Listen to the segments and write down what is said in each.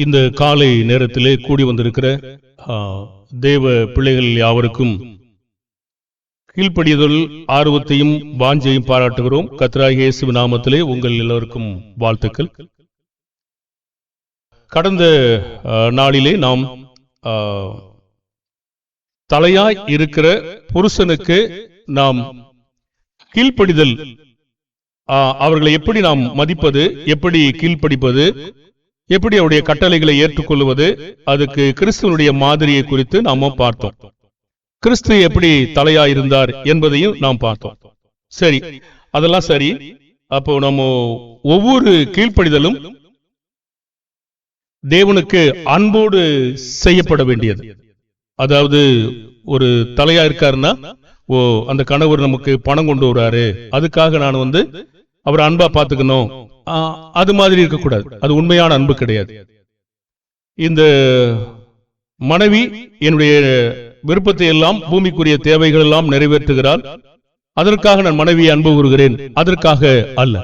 இந்த காலை நேரத்திலே கூடி வந்திருக்கிற தேவ பிள்ளைகள் யாவருக்கும் கீழ்ப்படிதல் ஆர்வத்தையும் வாஞ்சையும் பாராட்டுகிறோம். கர்த்தராகிய இயேசு நாமத்திலே உங்கள் எல்லோருக்கும் வாழ்த்துக்கள். கடந்த நாளிலே நாம் தலையாய் இருக்கிற புருஷனுக்கு நாம் கீழ்ப்படிதல், அவர்களை எப்படி நாம் மதிப்பது, எப்படி கீழ்ப்படிப்பது, எப்படி அவருடைய கட்டளைகளை ஏற்றுக்கொள்வது, அதுக்கு கிறிஸ்துவனுடைய மாதிரியை குறித்து நாம பார்த்தோம். கிறிஸ்து எப்படி தலையா இருந்தார் என்பதையும் நாம் பார்த்தோம். சரி, அதெல்லாம் சரி. அப்போ நம்ம ஒவ்வொரு கீழ்ப்படிதலும் தேவனுக்கு அன்போடு செய்யப்பட வேண்டியது. அதாவது ஒரு தலையா இருக்காருன்னா, அந்த கணவர் நமக்கு பணம் கொண்டு வர்றாரு, அதுக்காக நான் அவர் அன்பா பாத்துக்கணும், அது மாதிரி இருக்கக்கூடாது. அது உண்மையான அன்பு கிடையாது. இந்த மனைவி என்னுடைய விருப்பத்தை எல்லாம், பூமிக்குரிய தேவைகள் எல்லாம் நிறைவேற்றுகிறார், அதற்காக நான் மனைவியை அன்பு கூறுகிறேன், அதற்காக அல்ல.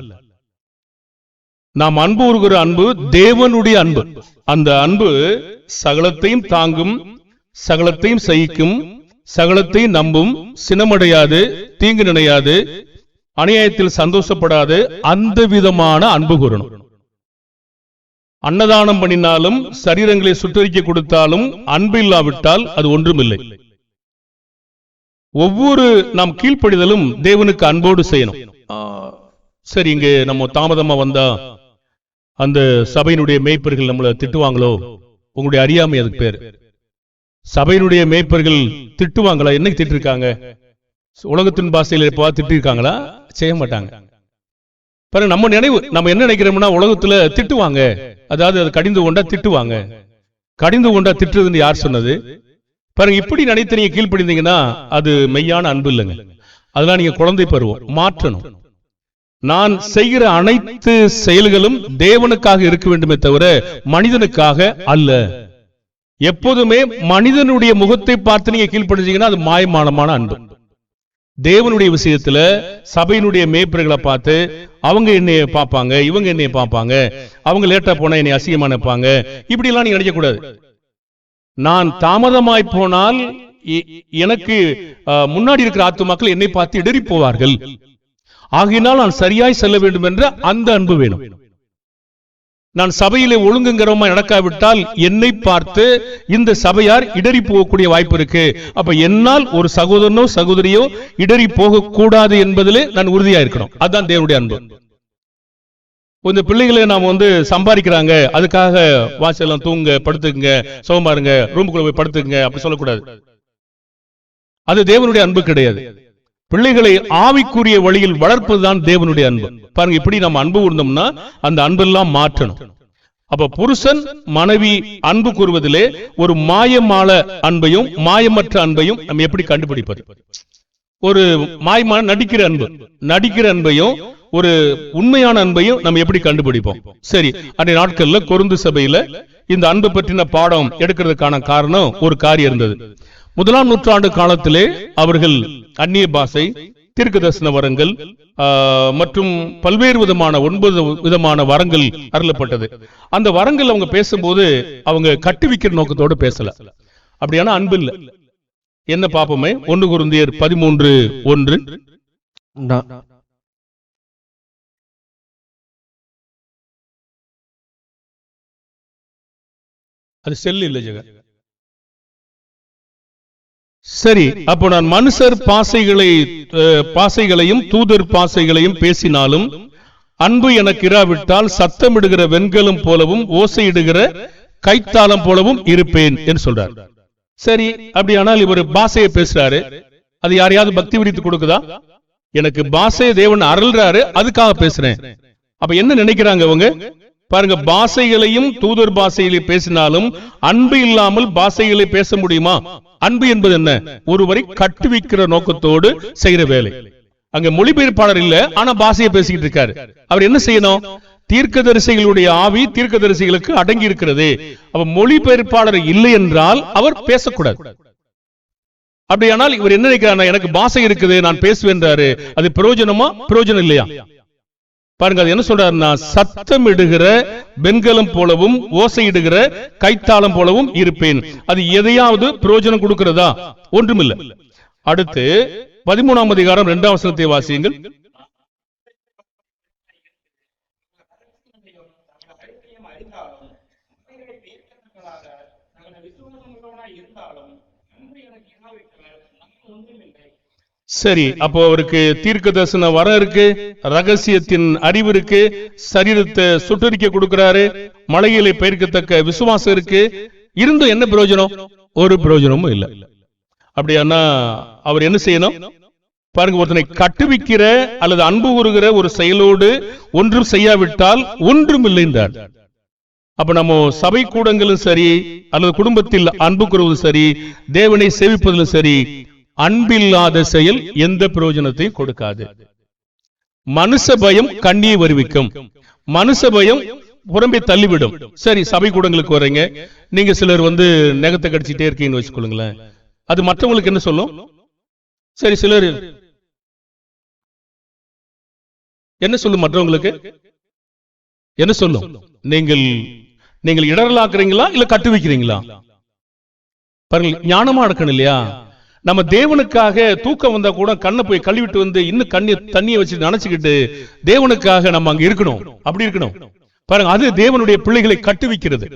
நாம் அன்பு கூறுகிற அன்பு தேவனுடைய அன்பு. அந்த அன்பு சகலத்தையும் தாங்கும், சகலத்தையும் சகிக்கும், சகலத்தையும் நம்பும், சினமடையாது, தீங்கு நினையாது, அநியாயத்தில் சந்தோஷப்படாது, அந்த விதமான அன்பு கூறணும். அன்னதானம் பண்ணினாலும், சரீரங்களை சுட்டரிக்க கொடுத்தாலும் அன்பு இல்லாவிட்டால் அது ஒன்றுமில்லை. ஒவ்வொரு நாம் கீழ்ப்படிதலும் தேவனுக்கு அன்போடு செய்யணும். சரி, இங்க நம்ம தாமதமா வந்தா அந்த சபையினுடைய மேய்ப்பர்கள் நம்மளை திட்டுவாங்களோ? உங்களுடைய அறியாமை அதுக்கு பேரு. சபையினுடைய மேய்ப்பர்கள் திட்டுவாங்களா? என்னைக்கு திட்டிருக்காங்க? உலகத்தின் பாஷையில் எப்ப திட்டிருக்காங்களா? செய்ய மாட்டாங்க. பாருங்க, நம்ம நினைவு, நம்ம என்ன நினைக்கிறோம்னா, உலகத்துல திட்டுவாங்க, அதாவது அது கடிந்து கொண்டா திட்டுவாங்க. கடிந்து கொண்டா திட்டுறதுன்னு யார் சொன்னது? பாருங்க, இப்படி நினைத்து நீங்க கீழ்ப்படிந்தீங்கன்னா அது மெய்யான அன்பு இல்லைங்க. அதெல்லாம் நீங்க குழந்தை பருவம் மாற்றணும். நான் செய்கிற அனைத்து செயல்களும் தேவனுக்காக இருக்க வேண்டுமே தவிர மனிதனுக்காக அல்ல. எப்போதுமே மனிதனுடைய முகத்தை பார்த்து நீங்க கீழ்ப்படிஞ்சீங்கன்னா அது மாயமானமான அன்பு. தேவனுடைய விஷயத்துல சபையினுடைய மேய்ப்பர்களை பார்த்து அவங்க என்னைய பார்ப்பாங்க, இவங்க என்னைய பார்ப்பாங்க, அவங்க லேட்டா போனா என்னை அசிங்கமா நினைப்பாங்க, இப்படி எல்லாம் நீங்க நினைக்க கூடாது. நான் தாமதமாய் போனால் எனக்கு முன்னாடி இருக்கிற ஆத்துமாக்கள் என்னை பார்த்து இடறி போவார்கள். ஆகையினால் நான் சரியாய் செல்ல வேண்டும் என்ற அந்த அன்பு வேணும். நான் சபையிலே ஒழுங்குங்கிறவமா நடக்காவிட்டால் என்னை பார்த்து இந்த சபையார் இடறி போகக்கூடிய வாய்ப்பு இருக்கு. அப்ப என்னால் ஒரு சகோதரனோ சகோதரியோ இடறி போக கூடாது என்பதிலே நான் உறுதியா இருக்கணும். அதுதான் தேவனுடைய அன்பு. இந்த பிள்ளைகளை நாம் சம்பாதிக்கிறாங்க, அதுக்காக வாசலாம் தூங்க, படுத்துக்குங்க, சோமாருங்க, ரூமுக்குள்ள போய் படுத்துக்குங்க, அப்படி சொல்லக்கூடாது. அது தேவனுடைய அன்பு கிடையாது. பிள்ளைகளை ஆவிக்குரிய வழியில் வளர்ப்பதுதான் தேவனுடைய அன்பு. பாருங்க, இப்படி நம்ம அன்பு கூர்ந்தோம்னா அந்த அன்பெல்லாம் மாற்றணும். அப்ப புருஷன் மனைவி அன்பு கூறுவதிலே ஒரு மாயமான அன்பையும் மாயமற்ற அன்பையும் நம்ம எப்படி கண்டுபிடிப்பது? ஒரு மாயமான நடிக்கிற அன்பையும் ஒரு உண்மையான அன்பையும் நம்ம எப்படி கண்டுபிடிப்போம்? சரி, அன்றைய நாட்கள்ல கொரிந்து சபையில இந்த அன்பு பற்றின பாடம் எடுக்கிறதுக்கான காரணம் ஒரு காரியம் இருந்தது. 1ஆம் நூற்றாண்டு காலத்திலே அவர்கள் அந்நிய பாஷை, தீர்க்க தரிசன வரங்கள் மற்றும் பல்வேறு விதமான 9 விதமான வரங்கள் அருளப்பட்டது. அந்த வரங்கள் அவங்க பேசும்போது அவங்க கட்டுவிக்கிற நோக்கத்தோடு பேசல. அப்படியான அன்பு இல்ல. என்ன பாப்போமே, 1 கொரிந்தியர் 13:1. அது செல் இல்ல ஜெகன். சரி, அப்போ நான் மனுஷர் பாசைகளையும் தூதர் பாசைகளையும் பேசினாலும் அன்பு எனக்கு இராவிட்டால் சத்தமிடுகிற வெண்கலம் போலவும் ஓசையிடுகிற கைத்தாளம் போலவும் இருப்பேன் என்று சொல்றார். சரி, அப்படியானால் இவர் பாசையை பேசுறாரு, அது யாரையாவது பக்தி விரித்து கொடுக்குதா? எனக்கு பாசையை தேவன் அருள்றாரு, அதுக்காக பேசுறேன். அப்ப என்ன நினைக்கிறாங்க அவங்க? பாருங்க, பாஷைகளையும் தூதர் பாஷைகளை பேசினாலும் அன்பு இல்லாமல் பாஷைகளை பேச முடியுமா? அன்பு என்பது என்ன? ஒருவரை கட்டுவிக்கிற நோக்கத்தோடு செய்கிற வேலை. அங்க மொழிபெயர்ப்பாளர் இல்ல, ஆனா பாஷையை பேசிக்கிட்டு இருக்காரு. அவர் என்ன செய்யணும்? தீர்க்கதரிசிகளுடைய ஆவி தீர்க்கதரிசிகளுக்கு அடங்கி இருக்கிறது. அப்ப மொழிபெயர்ப்பாளர் இல்லை என்றால் அவர் பேசக்கூடாது. அப்படியானால் இவர் என்ன நினைக்கிறார்? எனக்கு பாஷை இருக்குது, நான் பேசுவேன்றாரு. அது பிரயோஜனமா? பிரயோஜனம் இல்லையா? பாருங்க, அது என்ன சொல்றாருன்னா, சத்தமிடுகிற வெண்கலம் போலவும் ஓசையிடுகிற கைத்தாளம் போலவும் இருப்பேன். அது எதையாவது பிரயோஜனம் கொடுக்கிறதா? ஒன்றுமில்லை. அடுத்து 13ஆம் அதிகாரம் 2ஆம் வசனத்தை வாசியுங்கள். சரி, அப்போ அவருக்கு தீர்க்க தரிசன வரம் இருக்கு, ரகசியத்தின் அறிவு இருக்கு, சரீரத்தை சுட்டரிக்க கொடுக்கிறாரு, மலைகளை பெயர்க்கத்தக்க விசுவாசம் இருக்கு. இருந்தும் என்ன பிரயோஜனம்? ஒரு பிரயோஜனமும் இல்லை. அப்படியானா அவர் என்ன செய்யணும் பாருங்க. ஒருத்தனை கட்டுவிக்கிற அல்லது அன்பு கூறுகிற ஒரு செயலோடு ஒன்றும் செய்யாவிட்டால் ஒன்றும் இல்லை என்றார். அப்ப நம்ம சபை கூடங்களும் சரி, அல்லது குடும்பத்தில் அன்பு கூறுவதும் சரி, தேவனை சேவிப்பதிலும் சரி, அன்பில்லாத செயல் எந்த பிரயோஜனத்தையும் கொடுக்காது. மனுஷ பயம் கண்ணியை வருவிக்கும். மனுஷ பயம் புறம்பே தள்ளிவிடும். சரி, சபை கூடங்களுக்கு வரீங்க, நீங்க சிலர் நெகத்தை கடிச்சிட்டே இருக்கீங்கன்னு வச்சுக்கொள்ளுங்களேன். அது மற்றவங்களுக்கு என்ன சொல்லும்? சரி, சிலர் என்ன சொல்லும்? மற்றவங்களுக்கு என்ன சொல்லும்? நீங்கள் இடரலாக்குறீங்களா இல்ல கட்டு வைக்கிறீங்களா? பாருங்க, ஞானமா இருக்கணும் இல்லையா? நம்ம தேவனுக்காக தூக்கம் வந்தா கூட கண்ணை போய் கழுவிட்டு இன்னும் தண்ணியை வச்சு நினைச்சுக்கிட்டு தேவனுக்காக நம்ம அங்க இருக்கணும். அப்படி இருக்கணும். பாருங்க, அது தேவனுடைய பிள்ளைகளை கட்டுவிக்கிறது.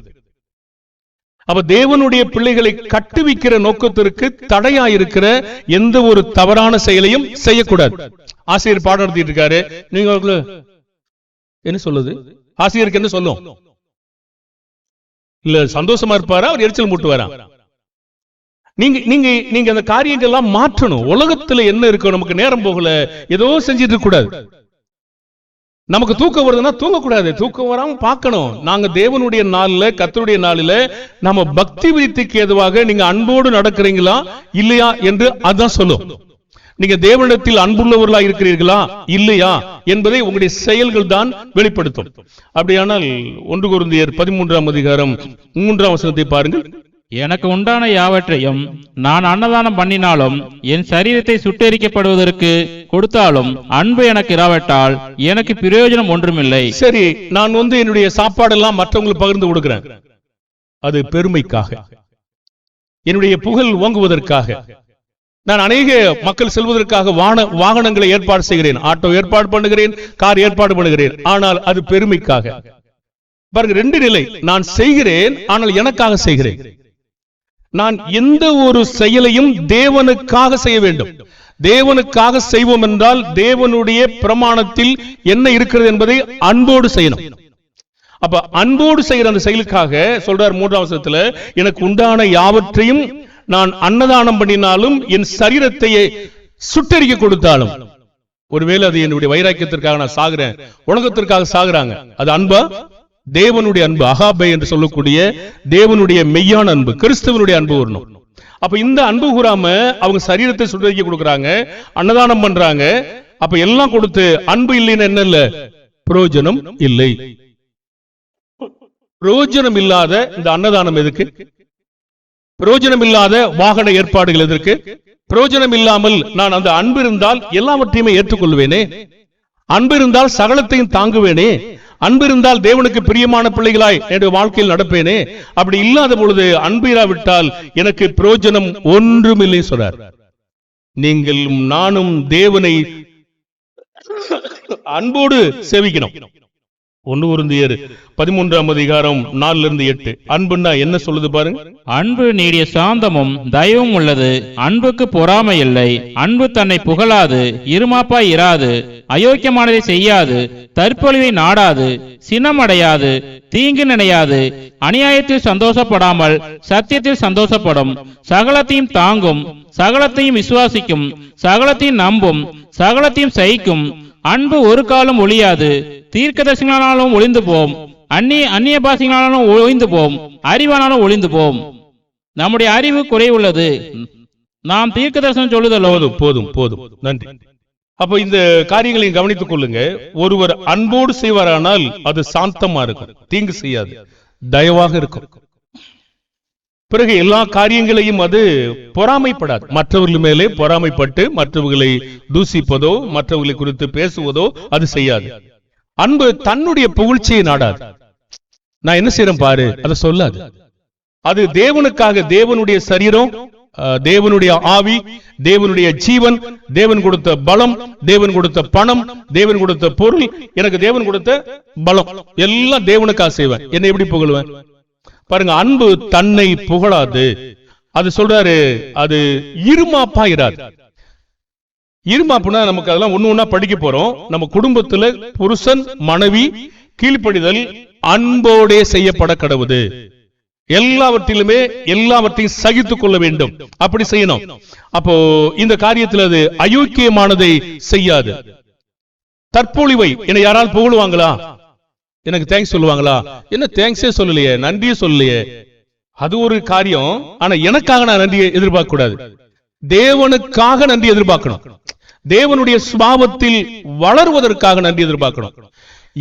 அப்ப தேவனுடைய பிள்ளைகளை கட்டுவிக்கிற நோக்கத்திற்கு தடையா இருக்கிற எந்த ஒரு தவறான செயலையும் செய்யக்கூடாது. ஆசிரியர் பாடம் நடத்திட்டு இருக்காரு, நீங்க என்ன சொல்லுது? ஆசிரியருக்கு என்ன சொல்லும்? இல்ல சந்தோஷமா இருப்பாரா, அவர் எரிச்சல் மூட்டுவாரா? நீங்க அந்த காரியங்கள்லாம் மாற்றணும். உலகத்துல என்ன இருக்கும்? நமக்கு நேரம் போகல, ஏதோ செஞ்சிட்டு இருக்க கூடாது. நமக்கு தூக்கம் வருதுன்னா தூங்கக்கூடாது, தூக்கம் வராம பார்க்கணும். நாங்க தேவனுடைய நாள்ல, கர்த்தருடைய நாளில நம்ம பக்தி விருத்திக்கு ஏதுவாக நீங்க அன்போடு நடக்கிறீங்களா இல்லையா என்று அதான் சொல்லும். நீங்க தேவனிடத்தில் அன்புள்ளவர்களா இருக்கிறீர்களா இல்லையா என்பதை உங்களுடைய செயல்கள் தான் வெளிப்படுத்தும். அப்படியானால் 1 கொரிந்தியர் 13ஆம் அதிகாரம் 3ஆம் வசனத்தை பாருங்கள். எனக்கு உண்டான யாவற்றையும் நான் அன்னதானம் பண்ணினாலும், என் சரீரத்தை சுட்டெரிக்கப்படுவதற்கு கொடுத்தாலும், அன்பு எனக்கு இராவிட்டால் எனக்கு பிரயோஜனம் ஒன்றுமில்லை. சரி, நான் என்னுடைய சாப்பாடெல்லாம் மற்றவங்களுக்கு பகிர்ந்து கொடுக்கிறேன், அது பெருமைக்காக, என்னுடைய புகழ் ஓங்குவதற்காக. நான் அநேக மக்கள் செல்வதற்காக வாகனங்களை ஏற்பாடு செய்கிறேன், ஆட்டோ ஏற்பாடு பண்ணுகிறேன், கார் ஏற்பாடு பண்ணுகிறேன். ஆனால் அது பெருமைக்காக. பாருங்க, 2 நிலை. நான் செய்கிறேன், ஆனால் எனக்காக செய்கிறேன். நான் எந்த ஒரு செயலையும் தேவனுக்காக செய்ய வேண்டும். தேவனுக்காக செய்வோம் என்றால் தேவனுடைய பிரமாணத்தில் என்ன இருக்கிறது என்பதை அன்போடு செய்யணும். அப்ப அன்போடு செய்கிற அந்த செயலுக்காக சொல்றார் 3ஆம் வசனத்துல, எனக்கு உண்டான யாவற்றையும் நான் அன்னதானம் பண்ணினாலும், என் சரீரத்தையே சுட்டெரிக்க கொடுத்தாலும். ஒருவேளை அது என்னுடைய வைராக்கியத்திற்காக நான் சாகுறேன், உலகத்திற்காக சாகுறாங்க, அது அன்பா? தேவனுடைய அன்பு, அகாபே என்று சொல்லக்கூடிய தேவனுடைய மெய்யான அன்பு, கிறிஸ்துவனுடைய அன்பு வரணும். அப்ப இந்த அன்பு கூறாம அவங்க சரீரத்தை சுட்டரிக்க கொடுக்கறாங்க, அன்னதானம் பண்றாங்க. அப்ப எல்லாம் கொடுத்து அன்பு இல்லைன்னு என்ன இல்ல? பிரயோஜனம் இல்லை. பிரயோஜனம் இல்லாத இந்த அன்னதானம் எதுக்கு? பிரயோஜனம் இல்லாத வாகன ஏற்பாடுகள் எதற்கு? பிரயோஜனம் இல்லாமல் நான் அந்த அன்பு இருந்தால் எல்லாவற்றையுமே ஏற்றுக்கொள்வேனே, அன்பு இருந்தால் சகலத்தையும் தாங்குவேனே, அன்பு இருந்தால் தேவனுக்கு பிரியமான பிள்ளைகளாய் என்னுடைய வாழ்க்கையில் நடப்பேனே. அப்படி இல்லாத பொழுது அன்பு இராவிட்டால் எனக்கு பிரயோஜனம் ஒன்றுமில்லை சொல்றார். நீங்களும் நானும் தேவனை அன்போடு சேவிக்கணும். 1 கொரிந்தியர் 13ஆம் அதிகாரம் 4-8. அன்புன்னா என்ன சொல்லுது பாருங்க. அன்பு நீடிய சாந்தமும் தயவும் உள்ளது, அன்புக்கு பொறாமை இல்லை. அன்பு தன்னை புகழாது, இருமாப்பாய் இராது, அயோக்கியமானதை செய்யாது, தற்பொழிவை நாடாது, சினமடையாது, தீங்கு நினையாது, அநியாயத்தில் சந்தோஷப்படாமல் சத்தியத்தில் சந்தோஷப்படும், சகலத்தையும் தாங்கும், சகலத்தையும் விசுவாசிக்கும், சகலத்தையும் நம்பும், சகலத்தையும் சகிக்கும். அன்பு ஒரு காலம் ஒழியாது. தீர்க்கதரிசனாலும் ஒளிந்து போம், அந்நிய பாஷைகளாலும் ஒழிந்து போம், அறிவானாலும் ஒளிந்து போம். நம்முடைய அறிவு குறைவுள்ளது, நாம் தீர்க்க தரிசனம் சொல்லுதலோ போதும் போதும். நன்றி. அப்ப இந்த காரியங்களை கவனித்துக் கொள்ளுங்க. ஒருவர் அன்போடு செய்வாரானால் அது சாந்தமா இருக்கும், தீங்கு செய்யாது, தயவாக இருக்கும். பிறகு எல்லா காரியங்களையும் அது பொறாமைப்படாது. மற்றவர்கள் மேலே பொறாமைப்பட்டு மற்றவர்களை தூசிப்பதோ மற்றவர்களை குறித்து பேசுவதோ அது செய்யாது. அன்பு தன்னுடைய புகழ்ச்சியை நாடாது. நான் என்ன செய்யறேன் பாரு, அதை சொல்லாது. அது தேவனுக்காக, தேவனுடைய சரீரம், தேவனுடைய ஆவி, தேவனுடைய ஜீவன், தேவன் கொடுத்த பலம், தேவன் கொடுத்த பணம், தேவன் கொடுத்த பொருள், எனக்கு தேவன் கொடுத்த பலம் எல்லாம் தேவனுக்காக செய்வேன். என்னை எப்படி புகழுவேன் பாருங்க. அன்பு தன்னை புகழாது. அது சொல்றாரு, அது இருமாப்பா இராது. இருமாப்புனா நமக்கு அதெல்லாம் ஒண்ணு ஒண்ணா படிக்க போறோம். நம்ம குடும்பத்துல புருஷன் மனைவி கீழ்ப்படிதல் அன்போடே செய்யப்பட கடவுது. எல்லாவற்றிலுமே எல்லாவற்றையும் சகித்துக் கொள்ள வேண்டும், அப்படி செய்யணும். அப்போ இந்த காரியத்தில் அது அயோக்கியமானதை செய்யாது. தற்பொழிவை என்னை யாரால் புகழுவாங்களா, எனக்கு தேங்க்ஸ் சொல்லுவாங்களா? என்ன தேங்க்ஸே சொல்லலையே, நன்றியே சொல்லலையே, அது ஒரு காரியம். ஆனா எனக்காக நான் நன்றியை எதிர்பார்க்க கூடாது. தேவனுக்காக நன்றி எதிர்பார்க்கணும். தேவனுடைய சுபாவத்தில் வளர்வதற்காக நன்றி எதிர்பார்க்கணும்.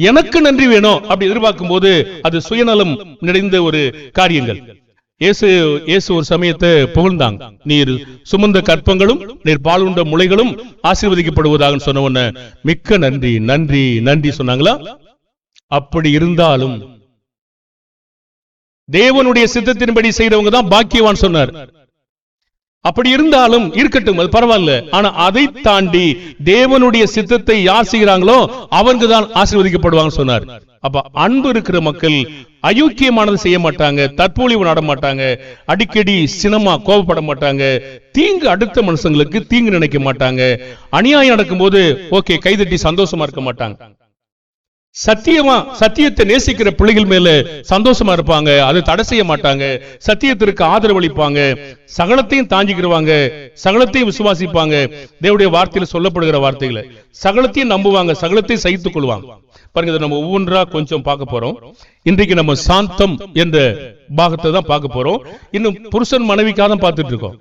எனக்கு நன்றி வேணும் அப்படி எதிர்பார்க்கும் போது அது சுயநலம் நிறைந்த ஒரு காரியங்கள். இயேசு ஒரு சமயத்தை புகழ்ந்தாங்க. நீர் சுமந்த கற்பங்களும் நீர் பாலுண்ட முளைகளும் ஆசீர்வதிக்கப்படுவதாக சொன்ன உடனே மிக்க நன்றி நன்றி நன்றி சொன்னாங்களா? அப்படி இருந்தாலும் தேவனுடைய சித்தத்தின்படி செய்யறவங்க தான் பாக்கியவான் சொன்னார். அப்படி இருந்தாலும் இருக்கட்டும், அது பரவாயில்ல. ஆனா அதை தாண்டி தேவனுடைய சித்தத்தை யார் செய்கிறாங்களோ அவங்க தான் ஆசீர்வதிக்கப்படுவாங்க சொன்னார். அப்ப அன்பு இருக்கிற மக்கள் அயோக்கியமானது செய்ய மாட்டாங்க, தற்பொழிவு நாட மாட்டாங்க, அடிக்கடி சினமா கோபப்பட மாட்டாங்க, தீங்கு அடுத்த மனுஷங்களுக்கு தீங்கு நினைக்க மாட்டாங்க, அநியாயம் நடக்கும் போது ஓகே கைதட்டி சந்தோஷமா இருக்க மாட்டாங்க. சத்தியத்தை நேசிக்கிற பிள்ளைகள் மேல சந்தோஷமா இருப்பாங்க, அதை தடை செய்ய மாட்டாங்க, சத்தியத்திற்கு ஆதரவளிப்பாங்க, சகலத்தையும் தாங்கிக்கிறவாங்க, சகலத்தையும் விசுவாசிப்பாங்க, தேவனுடைய வார்த்தையில சொல்லப்படுகிற வார்த்தைகளை சகலத்தையும் நம்புவாங்க, சகலத்தையும் சகித்துக் கொள்வாங்க. பாருங்க, இதை நம்ம ஒவ்வொன்றா கொஞ்சம் பார்க்க போறோம். இன்றைக்கு நம்ம சாந்தம் என்ற பாகத்தை தான் பார்க்க போறோம். இன்னும் புருஷன் மனைவிக்காக தான் பார்த்துட்டு இருக்கோம்.